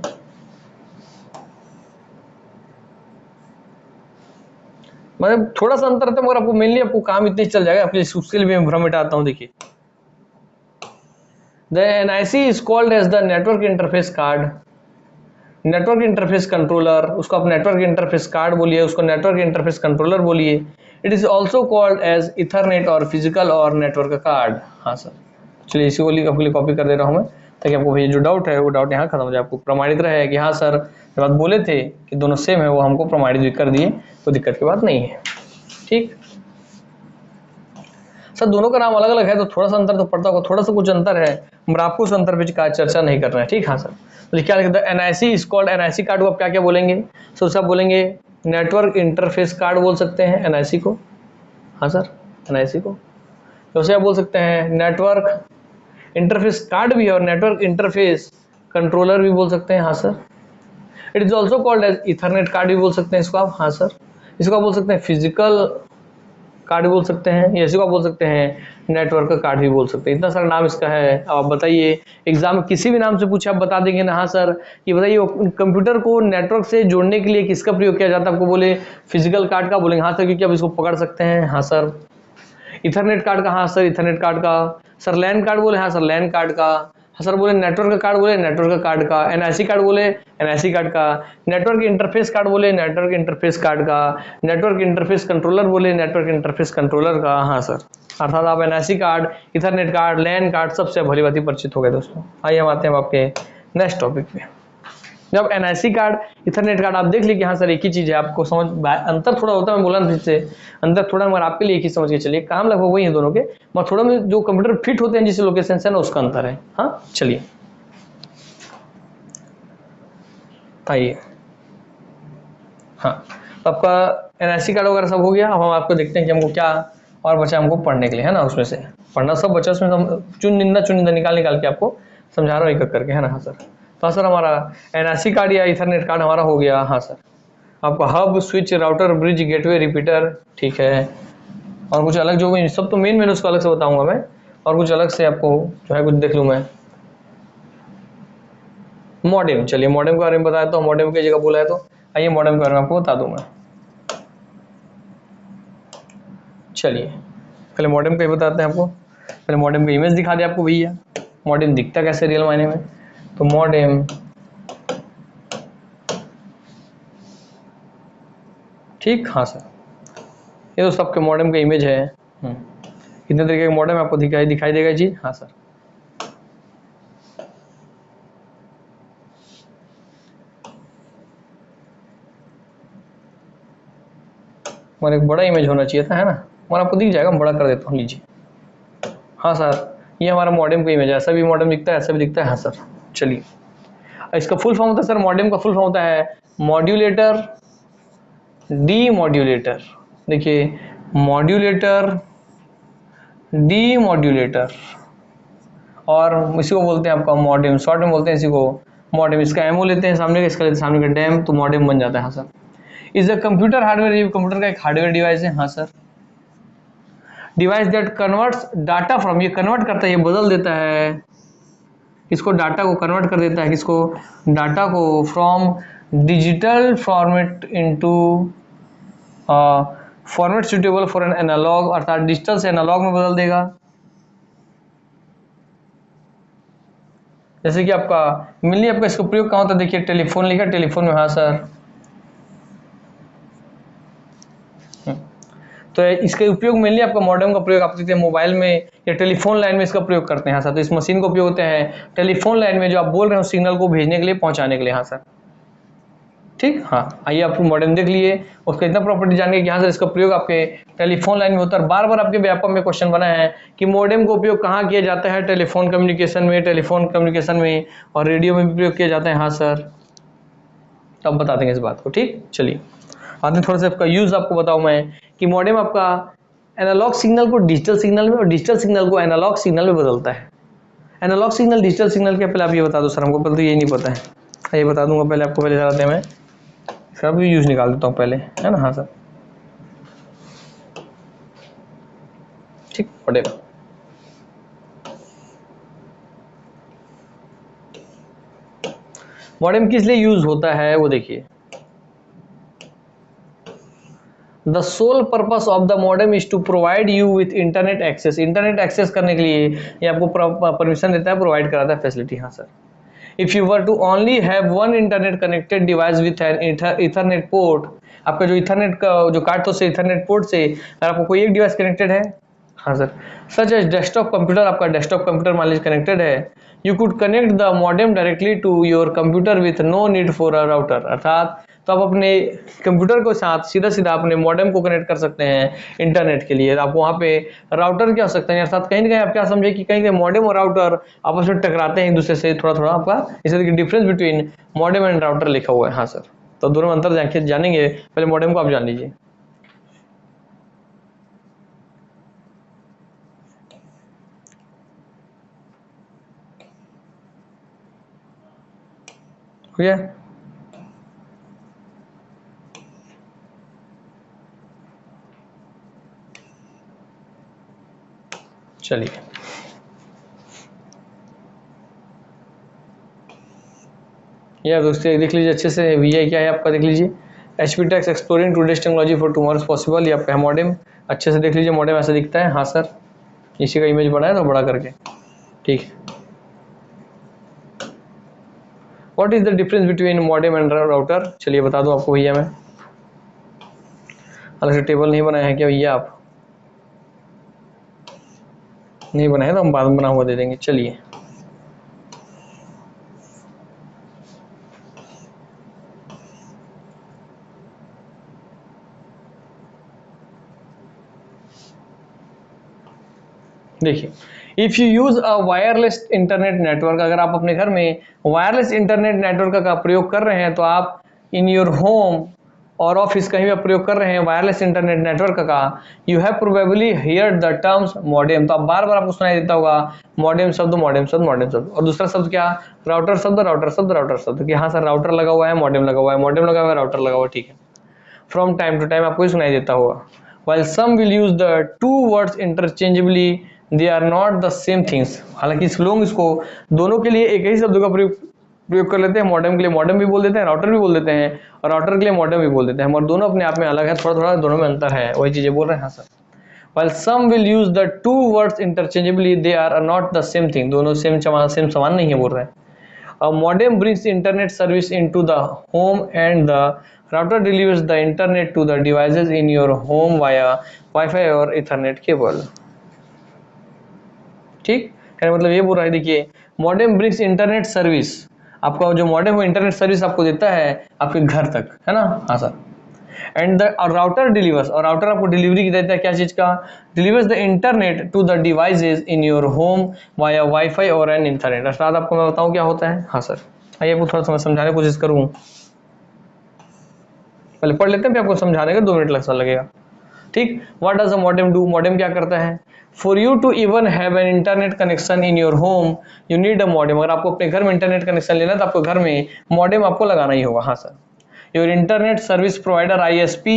मतलब थोड़ा सा अंतर है, मगर आपको मेनली आपको काम इतने चल जाएगा, आपके उसके लिए मैं भ्रम मिटाता हूँ। देखिए, the NIC is called as the network interface card, network interface controller, उसको आप नेटवर्क इंटरफेस कार्ड बोलिए, उसको नेटवर्क इंटरफेस कंट्रोलर बोलिए। It is also called as ethernet और फिजिकल और नेटवर्क कार्ड। हाँ सर, चलिए इसी को आपके लिए कॉपी कर दे रहा हूँ मैं, ताकि आपको भैया जो डाउट है वो डाउट यहाँ खत्म हो जाए, आपको प्रमाणित रहे कि हाँ सर जो बात बोले थे कि दोनों सेम है, वो हमको प्रमाणित भी कर दिए, कोई दिक्कत की बात नहीं है। ठीक सर, दोनों का नाम अलग अलग है तो थोड़ा सा अंतर तो पड़ता होगा, थोड़ा सा कुछ अंतर है, मगर आपको उस अंतर पे चर्चा नहीं करना है। ठीक, हाँ सर, तो क्या लिखता है NIC is called, NIC card को आप क्या क्या बोलेंगे, सो सब बोलेंगे नेटवर्क इंटरफेस कार्ड बोल सकते हैं एनआईसी को। हाँ सर, एनआईसी को तो उसे आप बोल सकते हैं नेटवर्क इंटरफेस कार्ड भी है, और नेटवर्क इंटरफेस कंट्रोलर भी बोल सकते हैं। हाँ sir, it is also called as ethernet card भी बोल सकते हैं इसको आप। हाँ सर, इसको आप बोल सकते हैं फिजिकल कार्ड भी बोल सकते हैं, एसी को बोल सकते हैं, नेटवर्क का कार्ड भी बोल सकते हैं। इतना सारा नाम इसका है। अब आप बताइए, एग्जाम में किसी भी नाम से पूछे आप बता देंगे ना हाँ सर। ये बताइए कंप्यूटर को नेटवर्क से जोड़ने के लिए किसका प्रयोग किया जाता है? आपको बोले फिजिकल कार्ड का, बोलेंगे हाँ सर क्योंकि आप इसको पकड़ सकते हैं, हाँ सर। इथरनेट कार्ड का, हाँ सर इथरनेट कार्ड का। सर लैन कार्ड बोले, हाँ सर लैन कार्ड का। हाँ सर बोले नेटवर्क का कार्ड, बोले नेटवर्क का कार्ड का। एनआईसी कार्ड बोले एनआईसी कार्ड का। नेटवर्क इंटरफेस कार्ड बोले नेटवर्क इंटरफेस कार्ड का। नेटवर्क इंटरफेस कंट्रोलर बोले नेटवर्क इंटरफेस कंट्रोलर का, हाँ सर। अर्थात आप एनआईसी कार्ड, इथरनेट कार्ड, लैन कार्ड सबसे भली भांति परिचित हो गए दोस्तों। आइए हम आते हैं आपके नेक्स्ट टॉपिक पे। जब एनआईसी कार्ड, इथरनेट कार्ड आप देख लीजिए, हाँ सर एक ही चीज है, आपको समझ अंतर थोड़ा होता है, मैं बोला ना फिर से अंतर थोड़ा, मगर आपके लिए एक ही समझ के चलिए, काम लगभग वही है दोनों के, मगर थोड़ा में जो कंप्यूटर फिट होते हैं जिस लोकेशन से ना उसका अंतर है। हाँ चलिए आइए। हाँ तो आपका एनआईसी कार्ड वगैरह सब हो गया। अब हम आपको देखते हैं कि हमको क्या और बचा हमको पढ़ने के लिए, है ना। उसमें से पढ़ना सब बचा, उसमें हम चुनिंदा निकाल निकाल के आपको समझा रहा हूँ एक एक करके, है ना। हाँ सर। तो सर हमारा एनआईसी कार्ड या इथरनेट कार्ड हमारा हो गया, हाँ सर। आपका hub, switch, router, bridge, gateway, repeater, ठीक है। और कुछ अलग जो सब तो मेन उसको अलग से बताऊंगा मैं, और कुछ अलग से आपको जो है कुछ देख लूँ मैं। मॉडेम, चलिए मॉडेम के बारे में बताया तो मॉडेम की जगह बोला है, तो आइए मॉडेम के बारे में आपको बता दूं मैं। चलिए पहले मॉडेम का ही बताते हैं आपको। पहले मॉडेम का इमेज दिखा दे आपको भैया, मॉडेम दिखता कैसे रियल मायने में। तो मॉडेम, ठीक, हाँ सर। ये तो सबके मॉडेम का इमेज है। कितने तरीके का मॉडेम आपको दिखाई देगा जी, हाँ सर। और एक बड़ा इमेज होना चाहिए था, है ना। और आपको दिख जाएगा, मैं बड़ा कर देता हूँ, लीजिए। हाँ सर, ये हमारा मॉडेम का इमेज है, ऐसा भी मॉडेम दिखता है, ऐसा भी दिखता है, हाँ सर। चलिए इसका फुल फॉर्म होता है सर, मॉडेम का फुल फॉर्म होता है मॉड्यूलेटर डी मॉड्यूलेटर। देखिए मॉड्यूलेटर, डी मॉड्यूलेटर, और इसी को बोलते हैं आपका मॉडेम, शॉर्ट में बोलते हैं इसी को मॉडेम। इसका एमओ लेते हैं सामने का, इसका लेते हैं सामने का डैम, तो मॉडेम बन जाता है, हाँ sir. Is a computer hardware, ये कंप्यूटर का एक हार्डवेयर डिवाइस है, हाँ sir. Device that converts data from, ये कन्वर्ट करता है, ये बदल देता है, इसको डाटा को कन्वर्ट कर देता है, किसको, डाटा को, from digital format into format suitable for an analog, अर्थात डिजिटल से एनालॉग में बदल देगा। जैसे कि आपका मेनली आपका इसका प्रयोग कहाँ होता है, देखिए टेलीफोन लिखा, टेलीफोन में, हाँ सर। तो इसका उपयोग मेनली आपका मॉडेम का प्रयोग आप देखते हैं मोबाइल में या टेलीफोन लाइन में इसका प्रयोग करते हैं, हाँ सर। तो इस मशीन का उपयोग होता है टेलीफोन लाइन में, जो आप बोल रहे हो सिग्नल को भेजने के लिए, पहुंचाने के लिए, हाँ सर। ठीक, हाँ। आइए आप मॉडेम देख लिए, उसका इतना प्रॉपर्टी जान गए कि हाँ सर इसका प्रयोग आपके टेलीफोन लाइन में होता है। बार बार आपके व्यापक में क्वेश्चन बना है कि मॉडेम का उपयोग कहाँ किया जाता है, टेलीफोन कम्युनिकेशन में, और रेडियो में भी प्रयोग किया जाता है, हाँ सर। तब बता देंगे इस बात को, ठीक। चलिए आते थोड़ा सा आपका यूज आपको बताऊं मैं कि मॉडेम आपका एनालॉग सिग्नल को डिजिटल सिग्नल में और डिजिटल सिग्नल को एनालॉग सिग्नल में बदलता है। एनालॉग सिग्नल, डिजिटल सिग्नल क्या, पहले आप ये बता दो सर हमको, पहले तो ये नहीं पता है, ये बता दूंगा पहले आपको, पहले चलाते हैं मैं इसका भी यूज निकाल देता हूँ पहले, है ना। हाँ सर, ठीक पड़ेगा। मॉडेम किस लिए यूज होता है वो देखिए। The sole purpose of the modem is to provide you with internet access, internet access करने के लिए ये आपको परमिशन देता है, प्रोवाइड कराता है फैसिलिटी, हाँ sir. If you were to only have one internet connected device with an ethernet port, आपका जो इथरनेट का जो कार्ड, तो से इथरनेट पोर्ट से अगर आपको कोई एक डिवाइस कनेक्टेड है, हाँ sir, such as desktop computer, आपका डेस्कटॉप कंप्यूटर मान लीजिए कनेक्टेड है, you could connect the modem directly to your computer with no need for a router, अर्थात तो आप अपने कंप्यूटर के साथ सीधा सीधा अपने मॉडेम को कनेक्ट कर सकते हैं इंटरनेट के लिए। आप वहाँ पे राउटर क्या हो सकते हैं, अर्थात कहीं ना कहीं आप क्या समझे कि कहीं मॉडेम और राउटर आपस में टकराते हैं एक दूसरे से, थोड़ा थोड़ा आपका इसे देखिए difference between modem and router लिखा हुआ है, हाँ सर। तो दोनों में अंतर जानेंगे, पहले मॉडेम को आप जान लीजिए। हो गया। चलिए ये आप दोस्तों देख लीजिए अच्छे से, VI क्या है आपका देख लीजिए, HP Techs exploring today's technology for tomorrow's possible, ये आपका है मॉडेम, अच्छे से देख लीजिए मॉडेम ऐसा दिखता है। हाँ सर, इसी का इमेज बड़ा है तो बड़ा करके, ठीक है। What is the difference between modem and router, चलिए बता दो आपको भैया मैं, अलग से टेबल नहीं बनाया है क्या भैया, आप नहीं बनाया तो हम बाद में बना हुआ दे देंगे। चलिए देखिए, if you use a wireless internet network, अगर आप अपने घर में वायरलेस इंटरनेट नेटवर्क का प्रयोग कर रहे हैं तो आप इन योर होम और ऑफिस कहीं भी आप प्रयोग कर रहे हैं वायरलेस इंटरनेट नेटवर्क का, you have probably heard the terms modem, तो आप बार बार आपको सुनाई देता होगा मॉडेम शब्द मॉडेम शब्द मॉडेम शब्द, और दूसरा शब्द क्या, राउटर शब्द राउटर शब्द राउटर शब्द, कि हाँ सर राउटर लगा हुआ है, मॉडेम लगा हुआ है, मॉडेम लगा हुआ है, राउटर लगा हुआ है, ठीक है। फ्रॉम टाइम टू टाइम आपको ही सुनाई देता होगा। while some will use the two words interchangeably, they are not the same things, हालांकि लोग इसको दोनों के लिए एक ही शब्द का प्रयोग कर लेते हैं, मॉडेम के लिए मॉडेम भी बोल देते हैं, राउटर भी बोल देते हैं, और राउटर के लिए मॉडेम भी बोल देते हैं, मगर दोनों अपने आप में अलग है, थोड़ा थोड़ा दोनों में अंतर है, वही चीजें बोल रहे हैं। हाँ sir, while some will use the two words interchangeably, they are not the same thing, दोनों सेम समान नहीं है बोल रहे हैं। A modem brings internet service into the home and the router delivers the internet to the devices in your home via Wi-Fi और Ethernet cable। ठीक, कहने मतलब ये बोल रहा है, देखिए मॉडेम ब्रिंग्स इंटरनेट सर्विस, आपका जो मॉडेम वो इंटरनेट सर्विस आपको देता है आपके घर तक, है ना। हाँ sir, and the router delivers, और राउटर आपको डिलीवरी देता है क्या चीज का, delivers the internet to the devices in your home via wifi और एन इंटरनेट। अर्थात आपको मैं बताऊं क्या होता है। हाँ सर, आइए आपको थोड़ा सा समझाने की कोशिश करूँ, पहले पढ़ लेते हैं फिर आपको समझाने का 2 मिनट लगेगा। ठीक, what does a modem do, modem क्या करता है, for you to even have an internet connection in your home you need a modem, अगर आपको अपने घर में इंटरनेट कनेक्शन लेना है तो आपको घर में मॉडेम आपको लगाना ही होगा। हाँ sir, your internet service provider ISP,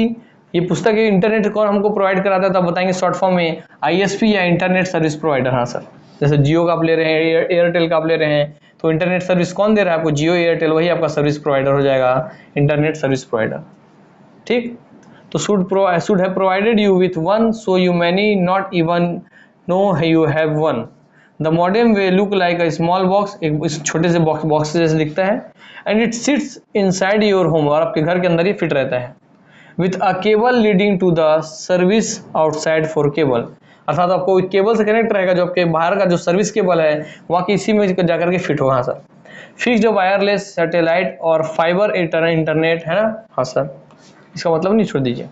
ये पुस्तक है इंटरनेट कौन हमको प्रोवाइड कराता है तो आप बताएंगे शॉर्ट फॉर्म में ISP या इंटरनेट सर्विस प्रोवाइडर। हाँ सर, जैसे जियो का आप ले रहे हैं, एयरटेल का आप ले रहे हैं, तो इंटरनेट सर्विस कौन दे रहा है आपको, जियो एयरटेल, वही आपका सर्विस प्रोवाइडर हो जाएगा, इंटरनेट सर्विस प्रोवाइडर। ठीक, तो should have provided you with one, so you many not even know you have one। The modem will look like a small box, एक इस छोटे से बॉक्स जैसे दिखता है, and it sits inside your home, और आपके घर के अंदर ही फिट रहता है, with a cable leading to the service outside for cable, अर्थात आपको केबल से कनेक्ट रहेगा, जो आपके बाहर का जो सर्विस केबल है वहाँ की इसी में जाकर के फिट होगा। हाँ सर, फिक्स्ड वायरलेस सैटेलाइट और फाइबर इंटरनेट है ना। हाँ सर, इसका मतलब नहीं छोड़ दीजिए।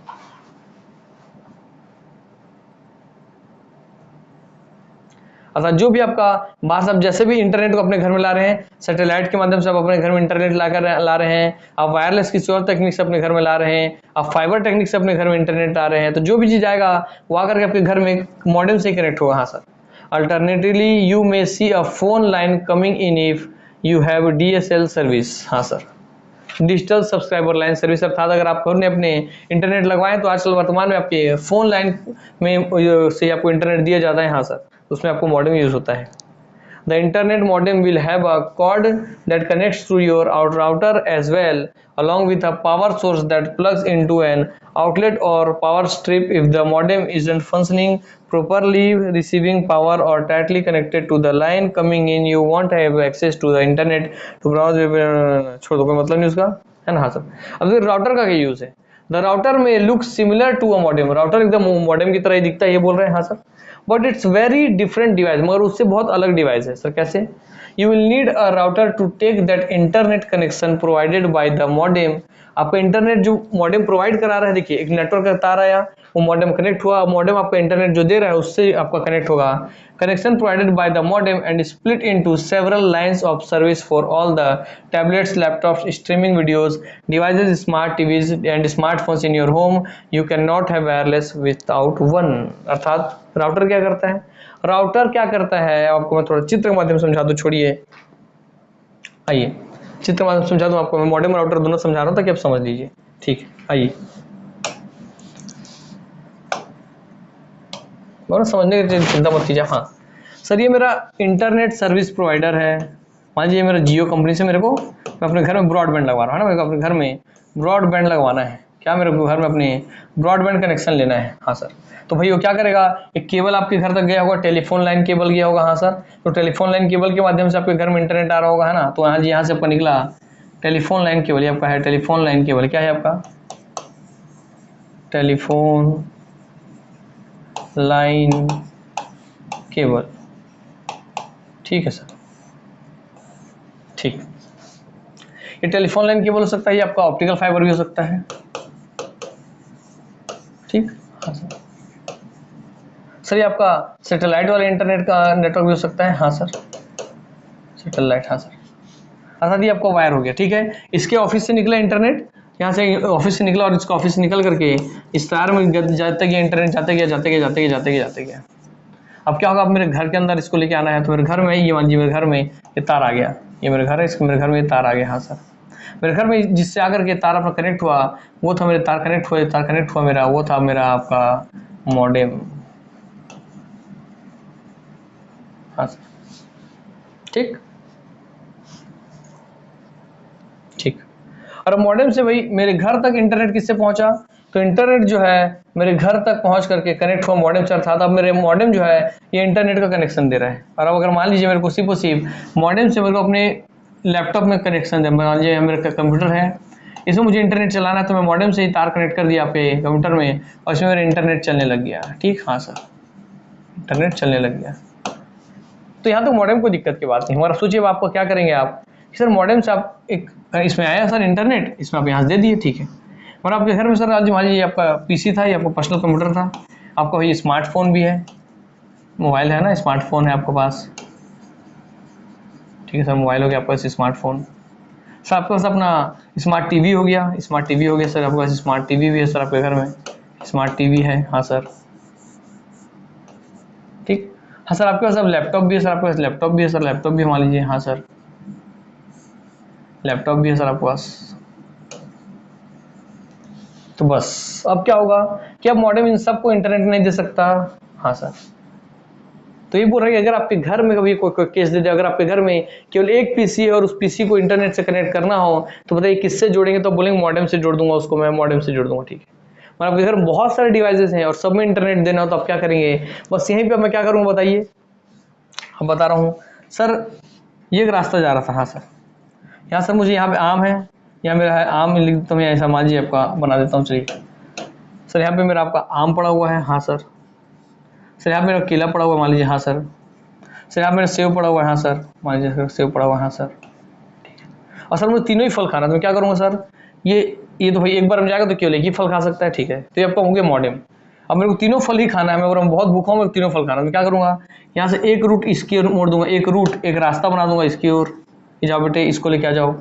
अर्थात जो भी आपका बाहर से आप जैसे भी इंटरनेट को अपने घर में ला रहे हैं, सैटेलाइट के माध्यम से आप अपने घर में इंटरनेट ला रहे हैं, आप वायरलेस किसी और टेक्निक से अपने घर में ला रहे हैं, आप फाइबर टेक्निक से अपने घर में इंटरनेट ला रहे हैं, तो जो भी चीज आएगा वो आकर के आपके घर में मॉडेम से ही कनेक्ट होगा। हाँ sir, alternatively you may see a phone line coming in if you have DSL service. हाँ sir, digital subscriber line service, अर्थात अगर आप ने अपने इंटरनेट लगवाएं तो आजकल वर्तमान में आपके फोन लाइन में से आपको इंटरनेट दिया जाता है। हाँ सर, उसमें आपको मॉडेम यूज होता है। The internet modem will have a cord that connects through your router as well along with a power source that plugs into an outlet or power strip if the modem isn't functioning properly receiving power or tightly connected to the line coming in you won't have access to the internet to browse छोड़ दो, कोई मतलब नहीं उसका, है ना। हाँ sir, अब राउटर का क्या यूज है, द राउटर में look similar to a modem, router एकदम मॉडेम की तरह ही दिखता है ये बोल रहे हैं। हाँ sir, but it's very different device, मगर उससे बहुत अलग डिवाइस है। सर कैसे, you will need a router to take that internet connection provided by the modem, आपका इंटरनेट जो मॉडेम प्रोवाइड करा रहा है, देखिए एक नेटवर्क का तार आया, वो मॉडेम कनेक्ट हुआ, मॉडेम आपका इंटरनेट जो दे रहा है उससे आपका कनेक्ट होगा, connection provided by the modem and split into several lines of service for all the tablets laptops streaming videos devices smart TVs and smartphones in your home you can not have wireless without one. अर्थात router क्या करता है, router क्या करता है आपको मैं थोड़ा चित्र के माध्यम से समझा दूं, छोड़िए आइए चित्र के माध्यम से समझा दूं आपको, मैं मॉडेम राउटर दोनों समझा रहा हूं ताकि आप समझ लीजिए। ठीक है, आइए और समझने की चिंता मत कीजिए। हाँ सर, ये मेरा इंटरनेट सर्विस प्रोवाइडर है, मान लीजिए मेरा जियो कंपनी से मेरे को, मैं अपने घर में ब्रॉडबैंड लगवा रहा हूँ ना, मेरे को अपने घर में ब्रॉडबैंड लगवाना है, क्या मेरे को घर में अपने ब्रॉडबैंड कनेक्शन लेना है। हाँ सर, तो भाई वो क्या करेगा, एक केबल आपके घर तक गया होगा, टेलीफोन लाइन केबल गया होगा। हाँ सर, तो टेलीफोन लाइन केबल के माध्यम से आपके घर में इंटरनेट आ रहा होगा, है ना। तो यहाँ से आपका निकला टेलीफोन लाइन केबल, ये आपका है टेलीफोन लाइन केबल, क्या है आपका टेलीफोन लाइन केबल, ठीक है सर, ठीक। ये टेलीफोन लाइन केबल हो सकता है, ये आपका ऑप्टिकल फाइबर भी हो सकता है, ठीक। हाँ सर, ये आपका सैटेलाइट वाले इंटरनेट का नेटवर्क भी हो सकता है। हाँ सर, सैटेलाइट, हाँ सर। अर्थात ये आपका वायर हो गया, ठीक है। इसके ऑफिस से निकला इंटरनेट, यहाँ से ऑफिस से निकला और इसका ऑफिस से निकल करके इस तार में जाते गया इंटरनेट, जाते गया। अब क्या होगा, अब मेरे घर के अंदर इसको लेके आना है, तो मेरे घर में ये मान लीजिए मेरे घर में ये तार आ गया, ये मेरे घर है, इसके मेरे घर में ये तार आ गया। हाँ सर, मेरे घर में जिससे आकर के तार अपना कनेक्ट हुआ, वो था मेरे तार कनेक्ट हुआ मेरा, वो था मेरा आपका मॉडेम। हाँ सर, ठीक। और मॉडेम से भाई मेरे घर तक इंटरनेट किससे पहुंचा, तो इंटरनेट जो है मेरे घर तक पहुंच करके कनेक्ट हुआ मॉडेम से, अर्थात अब मेरे मॉडेम जो है ये इंटरनेट का कनेक्शन दे रहा है। और अब अगर मान लीजिए मेरे को सिर्फ मॉडेम से मेरे को अपने लैपटॉप में कनेक्शन दे, मान लीजिए मेरा कंप्यूटर है, इसमें मुझे इंटरनेट चलाना है, तो मैं मॉडेम से ही तार कनेक्ट कर दिया आपके कंप्यूटर में और इसमें मेरा इंटरनेट चलने लग गया, ठीक। हाँ सर, इंटरनेट चलने लग गया, तो यहाँ तो मॉडेम कोई दिक्कत की बात नहीं। हमारा सोचिए आपको क्या करेंगे आप, सर मॉडेम से आप एक इसमें आया सर इंटरनेट, इसमें आप यहाँ से दे दिए, ठीक है। और आपके घर में सर आज मान लीजिए आपका पीसी था या आपका पर्सनल कंप्यूटर था, आपका भाई स्मार्टफोन भी है, मोबाइल है ना, स्मार्टफोन है आपके पास, ठीक है सर, मोबाइल हो गया आपके पास, स्मार्टफोन सर, आपके पास अपना स्मार्ट टीवी हो गया, सर, आपके पास स्मार्ट टीवी भी है सर, आपके घर में स्मार्ट टीवी है। हाँ सर, ठीक। हाँ सर, आपके पास अब लैपटॉप भी है सर, आपके पास लैपटॉप भी है सर, लैपटॉप भी मान लीजिए। हाँ सर, लैपटॉप भी है सर आपके पास। तो बस अब क्या होगा कि अब मॉडेम इन सबको इंटरनेट नहीं दे सकता। हाँ सर, तो ये बोल रहा है कि अगर आपके घर में कभी कोई केस दे दे, अगर आपके घर में केवल एक पीसी है और उस पीसी को इंटरनेट से कनेक्ट करना हो, तो बताइए किससे जोड़ेंगे, तो बोलेंगे मॉडेम से जोड़ दूंगा उसको, मैं मॉडेम से जोड़ दूंगा, ठीक है। और आपके घर में बहुत सारे डिवाइसेस हैं और सब में इंटरनेट देना हो, तो आप क्या करेंगे, बस यहीं पर मैं क्या करूँगा बताइए, अब बता रहा हूँ सर। ये एक रास्ता जा रहा था, हाँ सर, यहाँ सर मुझे यहाँ पे आम है, यहाँ मेरा है आम, लिख देता हूँ, ऐसा मान लीजिए आपका बना देता हूँ, चलिए सर, यहाँ पे मेरा आपका आम पड़ा हुआ है। हाँ सर, यहाँ मेरा केला पड़ा हुआ है, मान लीजिए। हाँ सर, यहाँ मेरा सेब पड़ा हुआ है। हाँ सर, मान लीजिए सेब पड़ा हुआ है। हाँ सर, ठीक है। और सर मुझे तीनों ही फल खाना, तो मैं क्या करूँगा सर, ये तो भाई एक बार में जाएगा तो केवल एक ही फल खा सकता है, ठीक है। तो ये आपका हो गया मॉडेम। अब मेरे को तीनों फल ही खाना है, मैं अगर बहुत भूखा हूँ, मेरे को तीनों फल खाना है, मैं क्या करूँगा, यहाँ से एक रूट इसकी ओर मोड़ दूंगा, एक रास्ता बना दूंगा इसकी ओर, जाओ बेटे इसको लेके आ जाओ,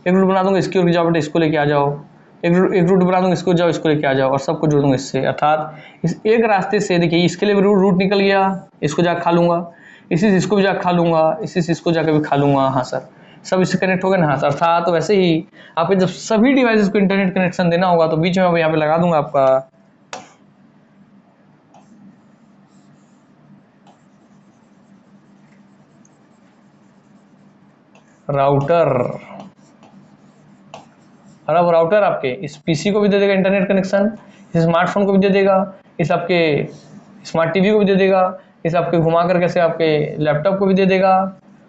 एक रूट बना दूंगा इसकी ओर, जाओ बेटे इसको लेके आ जाओ, एक रूट बना दूंगा इसको, जाओ इसको लेके आ जाओ, और सबको जोड़ दूंगा इससे। अर्थात इस एक रास्ते से देखिए इसके लिए भी रूट निकल गया, इसको जाकर खा लूंगा, इसी से इसको भी जाकर खा लूंगा, इसी से इसको जाकर भी खा लूंगा। हाँ सर, सब इससे कनेक्ट हो गए ना। हाँ सर, अर्थात तो वैसे ही आपको जब सभी डिवाइसेस को इंटरनेट कनेक्शन देना होगा, तो बीच में मैं यहाँ पे लगा दूंगा आपका राउटर, और अब राउटर आपके इस पीसी को भी दे देगा इंटरनेट कनेक्शन, इस स्मार्टफोन को भी दे देगा, इस आपके स्मार्ट टीवी को भी दे देगा, इस आपके घुमा कर कैसे आपके लैपटॉप को भी दे देगा।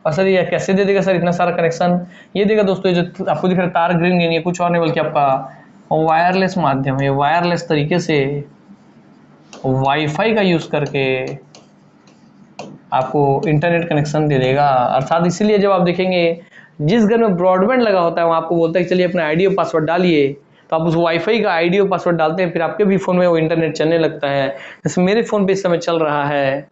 और सर ये कैसे दे देगा सर इतना सारा कनेक्शन, ये देगा दोस्तों, ये जो आपको दिख रहा है तार ग्रीन, ये कुछ और नहीं बल्कि आपका वायरलेस माध्यम है, वायरलेस तरीके से वाईफाई का यूज करके आपको इंटरनेट कनेक्शन दे देगा। अर्थात इसीलिए जब आप देखेंगे जिस घर में ब्रॉडबैंड लगा होता है, वहाँ आपको बोलता है कि चलिए अपना आईडी और पासवर्ड डालिए, तो आप उस वाईफाई का आईडी और पासवर्ड डालते हैं, फिर आपके भी फ़ोन में वो इंटरनेट चलने लगता है। जैसे मेरे फ़ोन पे इस समय चल रहा है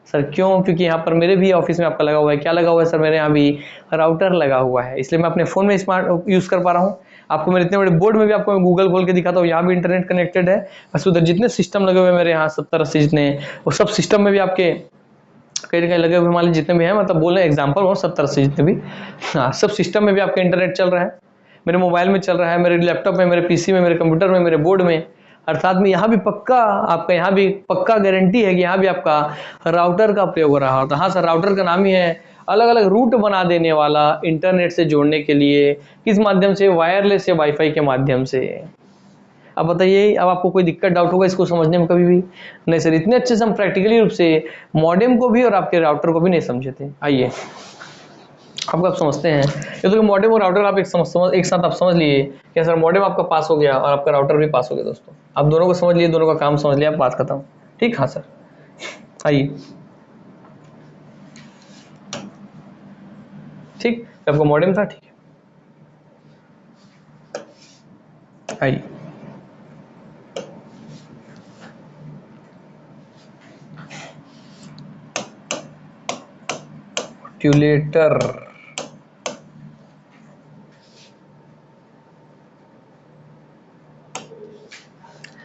सर, क्यों, क्योंकि यहाँ पर मेरे भी ऑफिस में आपका लगा हुआ है, क्या लगा हुआ है सर, मेरे यहाँ भी राउटर लगा हुआ है, इसलिए मैं अपने फ़ोन में स्मार्ट यूज़ कर पा रहा हूँ। आपको मेरे इतने बड़े बोर्ड में भी आपको मैं गूगल खोल के दिखाता हूँ, यहाँ भी इंटरनेट कनेक्टेड है। बस उधर जितने सिस्टम लगे हुए हैं मेरे यहाँ 70-80 जितने, वो सब सिस्टम में भी आपके कहीं ना कहीं लगे हुए, मान लीजिए जितने भी हैं, मतलब बोल रहे हैं एग्जाम्पल हो 70-80 जितने भी, हाँ सब सिस्टम में भी आपका इंटरनेट चल रहा है, मेरे मोबाइल में चल रहा है, मेरे लैपटॉप में, मेरे पीसी में, मेरे कंप्यूटर में, मेरे बोर्ड में। अर्थात में यहाँ भी पक्का आपका, यहाँ भी पक्का गारंटी है कि यहाँ भी आपका राउटर का प्रयोग हो रहा होता। हाँ सर, राउटर का नाम ही है, अलग अलग रूट बना देने वाला इंटरनेट से जोड़ने के लिए, किस माध्यम से, वायरलेस या वाईफाई के माध्यम से। अब बताइए, अब आपको कोई दिक्कत डाउट होगा इसको समझने में कभी भी? नहीं सर, इतने अच्छे से हम प्रैक्टिकली रूप से मॉडेम को भी और आपके राउटर को भी नहीं समझे थे। आइए आपको आप समझते हैं, ये तो मॉडेम और राउटर आप एक साथ आप समझ लिए कि सर मॉडेम आपका पास हो गया और आपका राउटर भी पास हो गया। दोस्तों आप दोनों को समझ लिए, दोनों का काम समझ लिया, बात खत्म। ठीक, हाँ सर। आइए, ठीक, आपका मॉडेम था, ठीक है। आइए, मॉड्यूलेटर,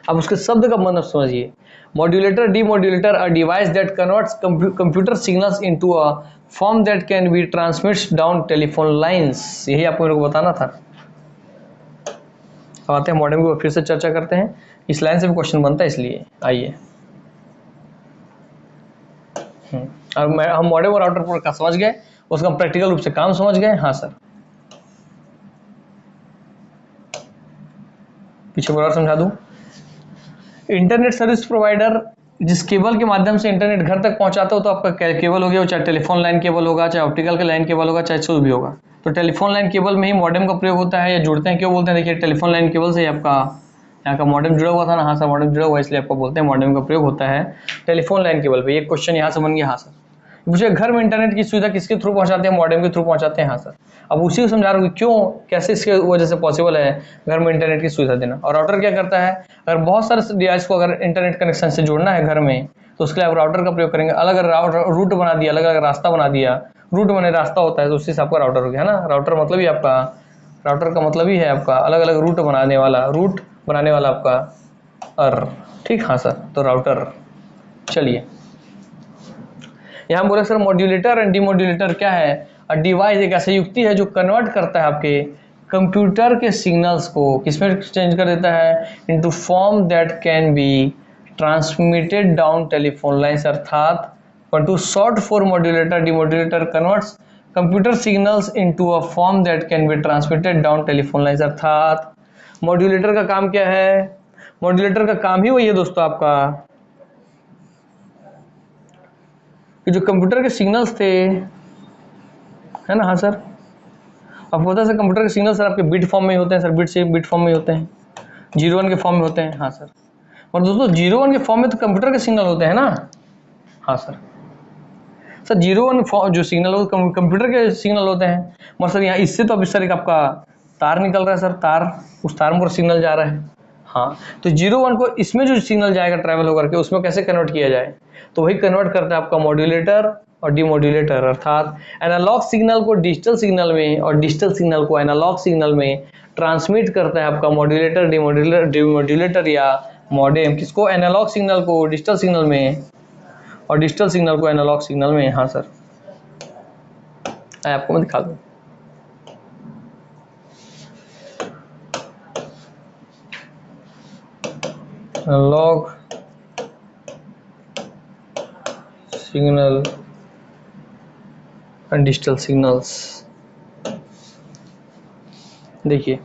अब उसके शब्द का मतलब समझिए। Modulator, demodulator, a device that converts computer signals into a form that can B transmits down telephone lines. यही आपको मेरे को बताना था। अब आते हैं मॉडेम को फिर से चर्चा करते हैं, इस लाइन से भी क्वेश्चन बनता है इसलिए। आइए, और हम मॉडेम और राउटर पूरा का समझ गए, उसका प्रैक्टिकल रूप से काम समझ गए। हाँ सर, पीछे और समझा दूं। इंटरनेट सर्विस प्रोवाइडर जिस केबल के माध्यम से इंटरनेट घर तक पहुंचाता हो, तो आपका केबल हो गया, चाहे टेलीफोन लाइन केबल होगा, चाहे ऑप्टिकल का लाइन केबल होगा, चाहे कुछ भी होगा। तो टेलीफोन लाइन केबल में ही मॉडेम का प्रयोग होता है, या जुड़ते हैं, क्यों बोलते हैं? देखिए, टेलीफोन लाइन केबल से आपका यहाँ का मॉडेम जुड़ा हुआ था ना। हाँ सर, मॉडेम जुड़ा हुआ है, इसलिए आपको बोलते हैं मॉडेम का प्रयोग होता है टेलीफोन लाइन केबल पे। ये क्वेश्चन यहाँ से बन गया। हाँ सर, मुझे घर में इंटरनेट की सुविधा किसके थ्रू पहुंचाते हैं? मॉडेम के थ्रू पहुंचाते हैं। हाँ सर, अब उसी को समझा रहा हूँ कि क्यों, कैसे इसके वजह से पॉसिबल है घर में इंटरनेट की सुविधा देना। और राउटर क्या करता है? अगर बहुत सारे डिवाइस को अगर इंटरनेट कनेक्शन से जोड़ना है घर में, तो उसके लिए आप राउटर का प्रयोग करेंगे। अलग अलग रूट बना दिया, अलग अलग रास्ता बना दिया, रूट बने रास्ता होता है, तो उसी से आपका राउटर हो गया, है ना। राउटर मतलब ही आपका, राउटर का मतलब ही है आपका अलग अलग रूट बनाने वाला, रूट बनाने वाला आपका ठीक, हाँ सर, तो राउटर। चलिए, यहाँ बोले सर मॉड्यूलेटर एंड डीमॉड्यूलेटर क्या है? डिवाइस एक ऐसी युक्ति है जो कन्वर्ट करता है आपके कंप्यूटर के सिग्नल्स को किसमें चेंज कर देता है? Into form that can be transmitted down telephone lines. अर्थात to short for modulator, demodulator converts computer signals into a form that can be transmitted down telephone lines. अर्थात मॉड्यूलेटर का काम क्या है? मॉड्यूलेटर का काम ही वही है दोस्तों आपका कि जो कंप्यूटर के सिग्नल्स थे, है ना। हाँ सर, आपको पता है सर कंप्यूटर के सिग्नल सर आपके बिट फॉर्म में होते हैं सर, बिट से बिट फॉर्म में होते हैं, 0-1 के फॉर्म में होते हैं। हाँ सर, और दोस्तों 0-1 के फॉर्म में तो कंप्यूटर के सिग्नल होते हैं ना। हाँ सर, सर 0-1 जो सिग्नल हो कंप्यूटर के सिग्नल होते हैं। मगर सर यहाँ इससे तो अब इस तरह का आपका तार निकल रहा है सर, तार, उस तार में पूरा सिग्नल जा रहा है। हाँ, तो 0-1 को इसमें जो सिग्नल जाएगा ट्रैवल होकर के, उसमें कैसे कन्वर्ट किया जाए? तो वही कन्वर्ट करता है आपका मॉड्यूलेटर और डीमॉड्यूलेटर। अर्थात एनालॉग सिग्नल को डिजिटल सिग्नल में और डिजिटल सिग्नल को एनालॉग सिग्नल में ट्रांसमिट करता है आपका मॉड्यूलेटर, डीमॉड्यूलेटर या मॉडेम। किसको? एनालॉग सिग्नल को डिजिटल सिग्नल में और डिजिटल सिग्नल को एनालॉग सिग्नल में। हाँ सर, आपको मैं दिखा दूं। Analog signal and digital signals. देखिए,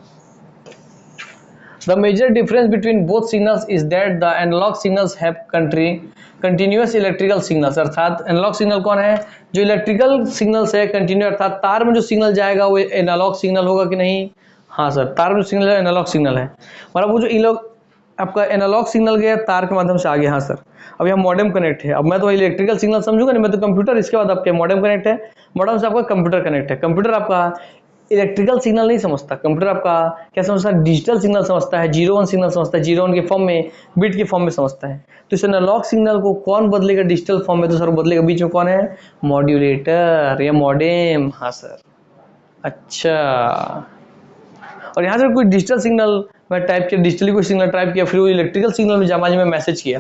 the major difference between both signals is that the analog signals have continuous electrical signals. अर्थात एनालॉग सिग्नल कौन है? जो इलेक्ट्रिकल सिग्नल्स है कंटिन्यू, अर्थात तार में जो सिग्नल जाएगा वो एनालॉग सिग्नल होगा कि नहीं? हाँ सर, तार में सिग्नल एनालॉग सिग्नल है। मतलब वो जो आपका एनालॉग सिग्नल गया तार के माध्यम से आ गया। हाँ सर, अब यहाँ मॉडेम कनेक्ट है। अब मैं तो इलेक्ट्रिकल सिग्नल समझूंगा नहीं, मैं तो कंप्यूटर, इसके बाद आपके मॉडेम कनेक्ट है, मॉडेम से आपका कंप्यूटर कनेक्ट है। कंप्यूटर आपका इलेक्ट्रिकल सिग्नल नहीं समझता, कंप्यूटर आपका क्या समझता है? डिजिटल सिग्नल समझता है, 0-1 सिग्नल समझता है, 0-1 के फॉर्म में, बिट के फॉर्म में समझता है। तो इस एनालॉग सिग्नल को कौन बदलेगा डिजिटल फॉर्म में? तो सर बदलेगा, बीच में कौन है? मॉड्यूलेटर या मॉडेम। हाँ सर, अच्छा, और यहाँ से कोई डिजिटल सिग्नल मैं टाइप किया, डिजिटली कोई सिग्नल टाइप किया, फिर वो इलेक्ट्रिकल सिग्नल में जमा में मैसेज किया,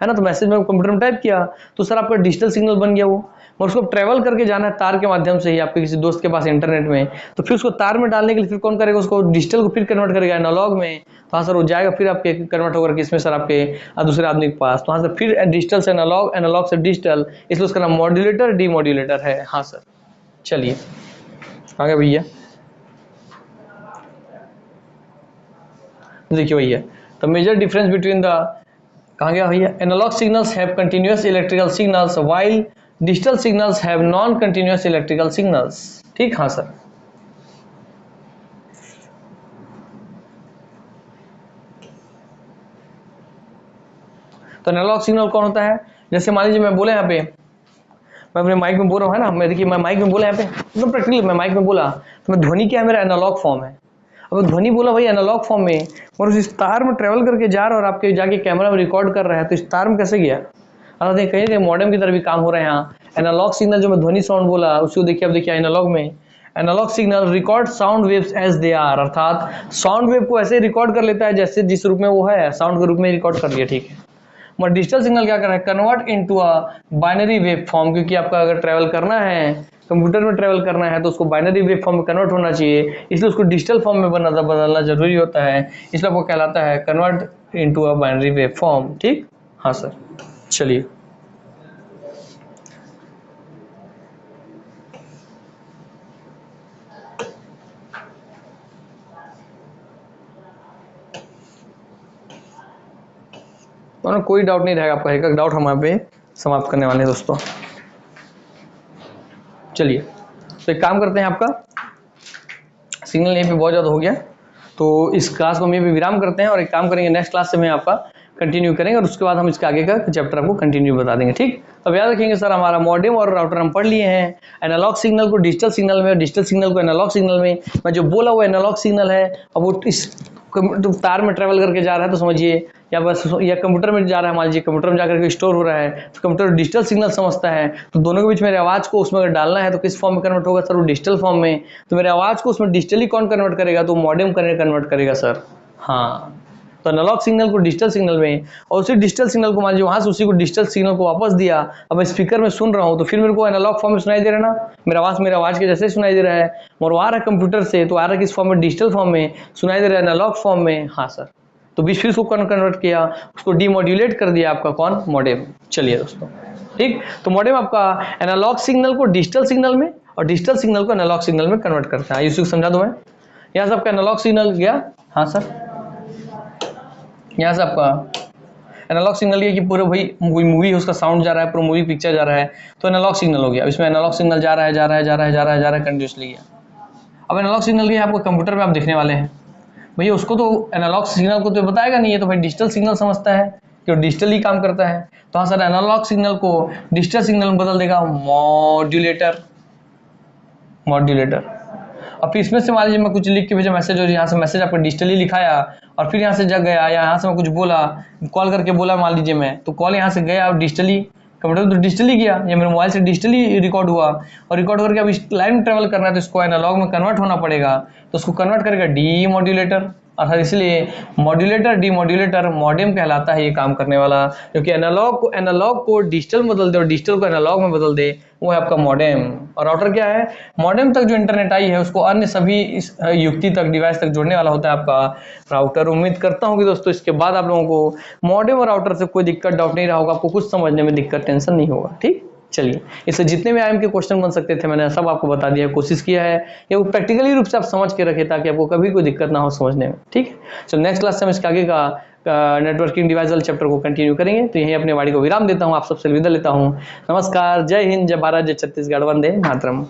है ना। तो मैसेज में कंप्यूटर में टाइप किया, तो सर आपका डिजिटल सिग्नल बन गया वो। और उसको ट्रेवल करके जाना है तार के माध्यम से ही आपके किसी दोस्त के पास इंटरनेट में, तो फिर उसको तार में डालने के लिए फिर कौन करेगा, उसको डिजिटल को फिर कन्वर्ट करेगा एनालॉग में। तो हाँ सर वो जाएगा फिर आपके कन्वर्ट होकर किसमें सर, आपके दूसरे आदमी के पास। तो हाँ सर फिर डिजिटल से एनालॉग, एनालॉग से डिजिटल, इसलिए उसका नाम मॉड्यूलेटर डीमॉड्यूलेटर है। हाँ सर चलिए आगे भैया देखिए भैया, the major difference between the, कहाँ गया भैया, analog signals have continuous electrical signals while digital signals have non continuous electrical signals. ठीक, हाँ सर। तो एनालॉग सिग्नल कौन होता है, जैसे मान लीजिए मैं बोला यहाँ पे, मैं अपने माइक में बोल रहा हूँ है ना, मैं देखिए मैं माइक में बोला यहाँ पे एकदम प्रैक्टिकली, मैं माइक में बोला तो मैं ध्वनि क्या है, मेरा एनालॉग फॉर्म है। अब ध्वनि बोला भाई एनालॉग फॉर्म में, और उस तार में ट्रेवल करके जा रहा है और आपके जाके कैमरा में रिकॉर्ड कर रहा है, तो इस तार में कैसे गया। अब देखिए कहीं कहीं मॉडेम की तरह भी काम हो रहा है यहाँ। एनालॉग सिग्नल जो मैं ध्वनि साउंड बोला उसको देखिए, अब देखिए एनालॉग में analog signal record sound waves as they are, अर्थात साउंड वेव को ऐसे रिकॉर्ड कर लेता है जैसे जिस रूप में वो है, साउंड के रूप में रिकॉर्ड कर लिया। ठीक है, मगर डिजिटल सिग्नल क्या कर रहा है, convert into a binary wave form, क्योंकि आपका अगर ट्रैवल करना है, कंप्यूटर में ट्रैवल करना है तो उसको बाइनरी वेव फॉर्म में कन्वर्ट होना चाहिए, इसलिए उसको डिजिटल फॉर्म में बदलना जरूरी होता है, इसलिए वो कहलाता है convert into a binary wave form. ठीक, हाँ सर चलिए तो कोई डाउट नहीं रहेगा आपका, एक एक डाउट हम यहाँ पे समाप्त करने वाले हैं दोस्तों। चलिए तो एक काम करते हैं, आपका सिग्नल यहीं पे बहुत ज़्यादा हो गया, तो इस क्लास को हम यहीं पे विराम करते हैं और एक काम करेंगे, नेक्स्ट क्लास से मैं आपका कंटिन्यू करेंगे और उसके बाद हम इसके आगे का चैप्टर आपको कंटिन्यू बता देंगे। ठीक, अब याद रखेंगे सर हमारा मॉडेम और राउटर हम पढ़ लिए हैं, एनालॉग सिग्नल को डिजिटल सिग्नल में, डिजिटल सिग्नल को एनालॉग सिग्नल में। मैं जो बोला वो एनालॉग सिग्नल है, अब वो इस तार में ट्रेवल करके जा रहा है तो समझिए, या बस या कंप्यूटर में जा रहा है, मान लीजिए कंप्यूटर में जाकर के स्टोर हो रहा है, तो कंप्यूटर डिजिटल सिग्नल समझता है, तो दोनों के बीच मेरे आवाज़ को उसमें अगर डालना है तो किस फॉर्म में कन्वर्ट होगा सर, वो डिजिटल फॉर्म में। तो मेरे आवाज़ को उसमें डिजिटली कौन कन्वर्ट करेगा, तो मॉडेम कन्वर्ट करेगा सर। हाँ, तो एनालॉग सिग्नल को डिजिटल सिग्नल में, और उसी डिजिटल सिग्नल को मान लीजिए वहाँ से उसी को डिजिटल सिग्नल को वापस दिया, अब मैं स्पीकर में सुन रहा हूँ तो फिर मेरे को एनालॉग फॉर्म में सुनाई दे रहा है ना, मेरा आवाज़ के जैसे सुनाई दे रहा है, और वो आ रहा है कंप्यूटर से तो आ रहा है किस फॉर्म में, डिजिटल फॉर्म में सुनाई दे रहा है, एनालॉग फॉर्म में। हाँ सर, तो बीच फिर उसको कन्वर्ट किया, उसको डीमॉड्यूलेट कर दिया आपका कौन, मॉडेम। चलिए दोस्तों ठीक, तो मॉडेम आपका एनालॉग सिग्नल को डिजिटल सिग्नल में और डिजिटल सिग्नल को एनालॉग सिग्नल में कन्वर्ट करता है। इसको समझा दूं मैं, यहाँ से आपका एनालॉग सिग्नल गया, हाँ सर, यहाँ से आपका एनालॉग सिग्नल ये कि पूरा भाई कोई मूवी है उसका साउंड जा रहा है, पूरा मूवी पिक्चर जा रहा है, तो एनालॉग सिग्नल हो गया। इसमें एनालॉग सिग्नल जा रहा है कंटिन्यूसली गया। अब एनालॉग सिग्नल की आपको कंप्यूटर में आप देखने वाले हैं, भैया उसको तो एनालॉग सिग्नल को तो बताएगा नहीं है, तो भाई डिजिटल सिग्नल समझता है कि डिजिटल ही काम करता है। तो हाँ सर, एनालॉग सिग्नल को डिजिटल सिग्नल में बदल देगा मॉड्यूलेटर। अब फिर इसमें से मान लीजिए मैं कुछ लिख के भेजा मैसेज, और यहाँ से मैसेज आपको डिजिटली लिखाया और फिर यहाँ से जग गया, या यहाँ से मैं कुछ बोला, कॉल करके बोला मान लीजिए मैं, तो कॉल यहाँ से गया और डिजिटली कंप्यूटर तो डिजिटली गया, या मेरे मोबाइल से डिजिटली रिकॉर्ड हुआ, और रिकॉर्ड करके अब इस लाइन में ट्रेवल करना है तो इसको एनालॉग में कन्वर्ट होना पड़ेगा, तो उसको कन्वर्ट करेगा डीमॉड्यूलेटर। अर्थात इसलिए मॉड्यूलेटर डीमॉड्यूलेटर मॉडेम कहलाता है ये काम करने वाला, क्योंकि एनालॉग को डिजिटल में बदल दे और डिजिटल को एनालॉग में बदल दे, वो है आपका मॉडेम। और राउटर क्या है, मॉडेम तक जो इंटरनेट आई है उसको अन्य सभी इस युक्ति तक, डिवाइस तक जोड़ने वाला होता है आपका राउटर। उम्मीद करता हूँ कि दोस्तों इसके बाद आप लोगों को मॉडेम और राउटर से कोई दिक्कत, डाउट नहीं रहा होगा, आपको कुछ समझने में दिक्कत, टेंशन नहीं होगा। ठीक, चलिए इससे जितने भी आईएम के क्वेश्चन बन सकते थे मैंने सब आपको बता दिया, कोशिश किया है कि वो प्रैक्टिकली रूप से आप समझ के रखें ताकि आपको कभी कोई दिक्कत ना हो समझने में। ठीक है, चलो नेक्स्ट क्लास से हम इसके आगे का नेटवर्किंग डिवाइस वाले चैप्टर को कंटिन्यू करेंगे। तो यहीं अपने वाणी को विराम देता हूँ, आप सबसे विदा लेता हूँ। नमस्कार, जय हिंद, जय भारत, जय छत्तीसगढ़, वंदे मातरम।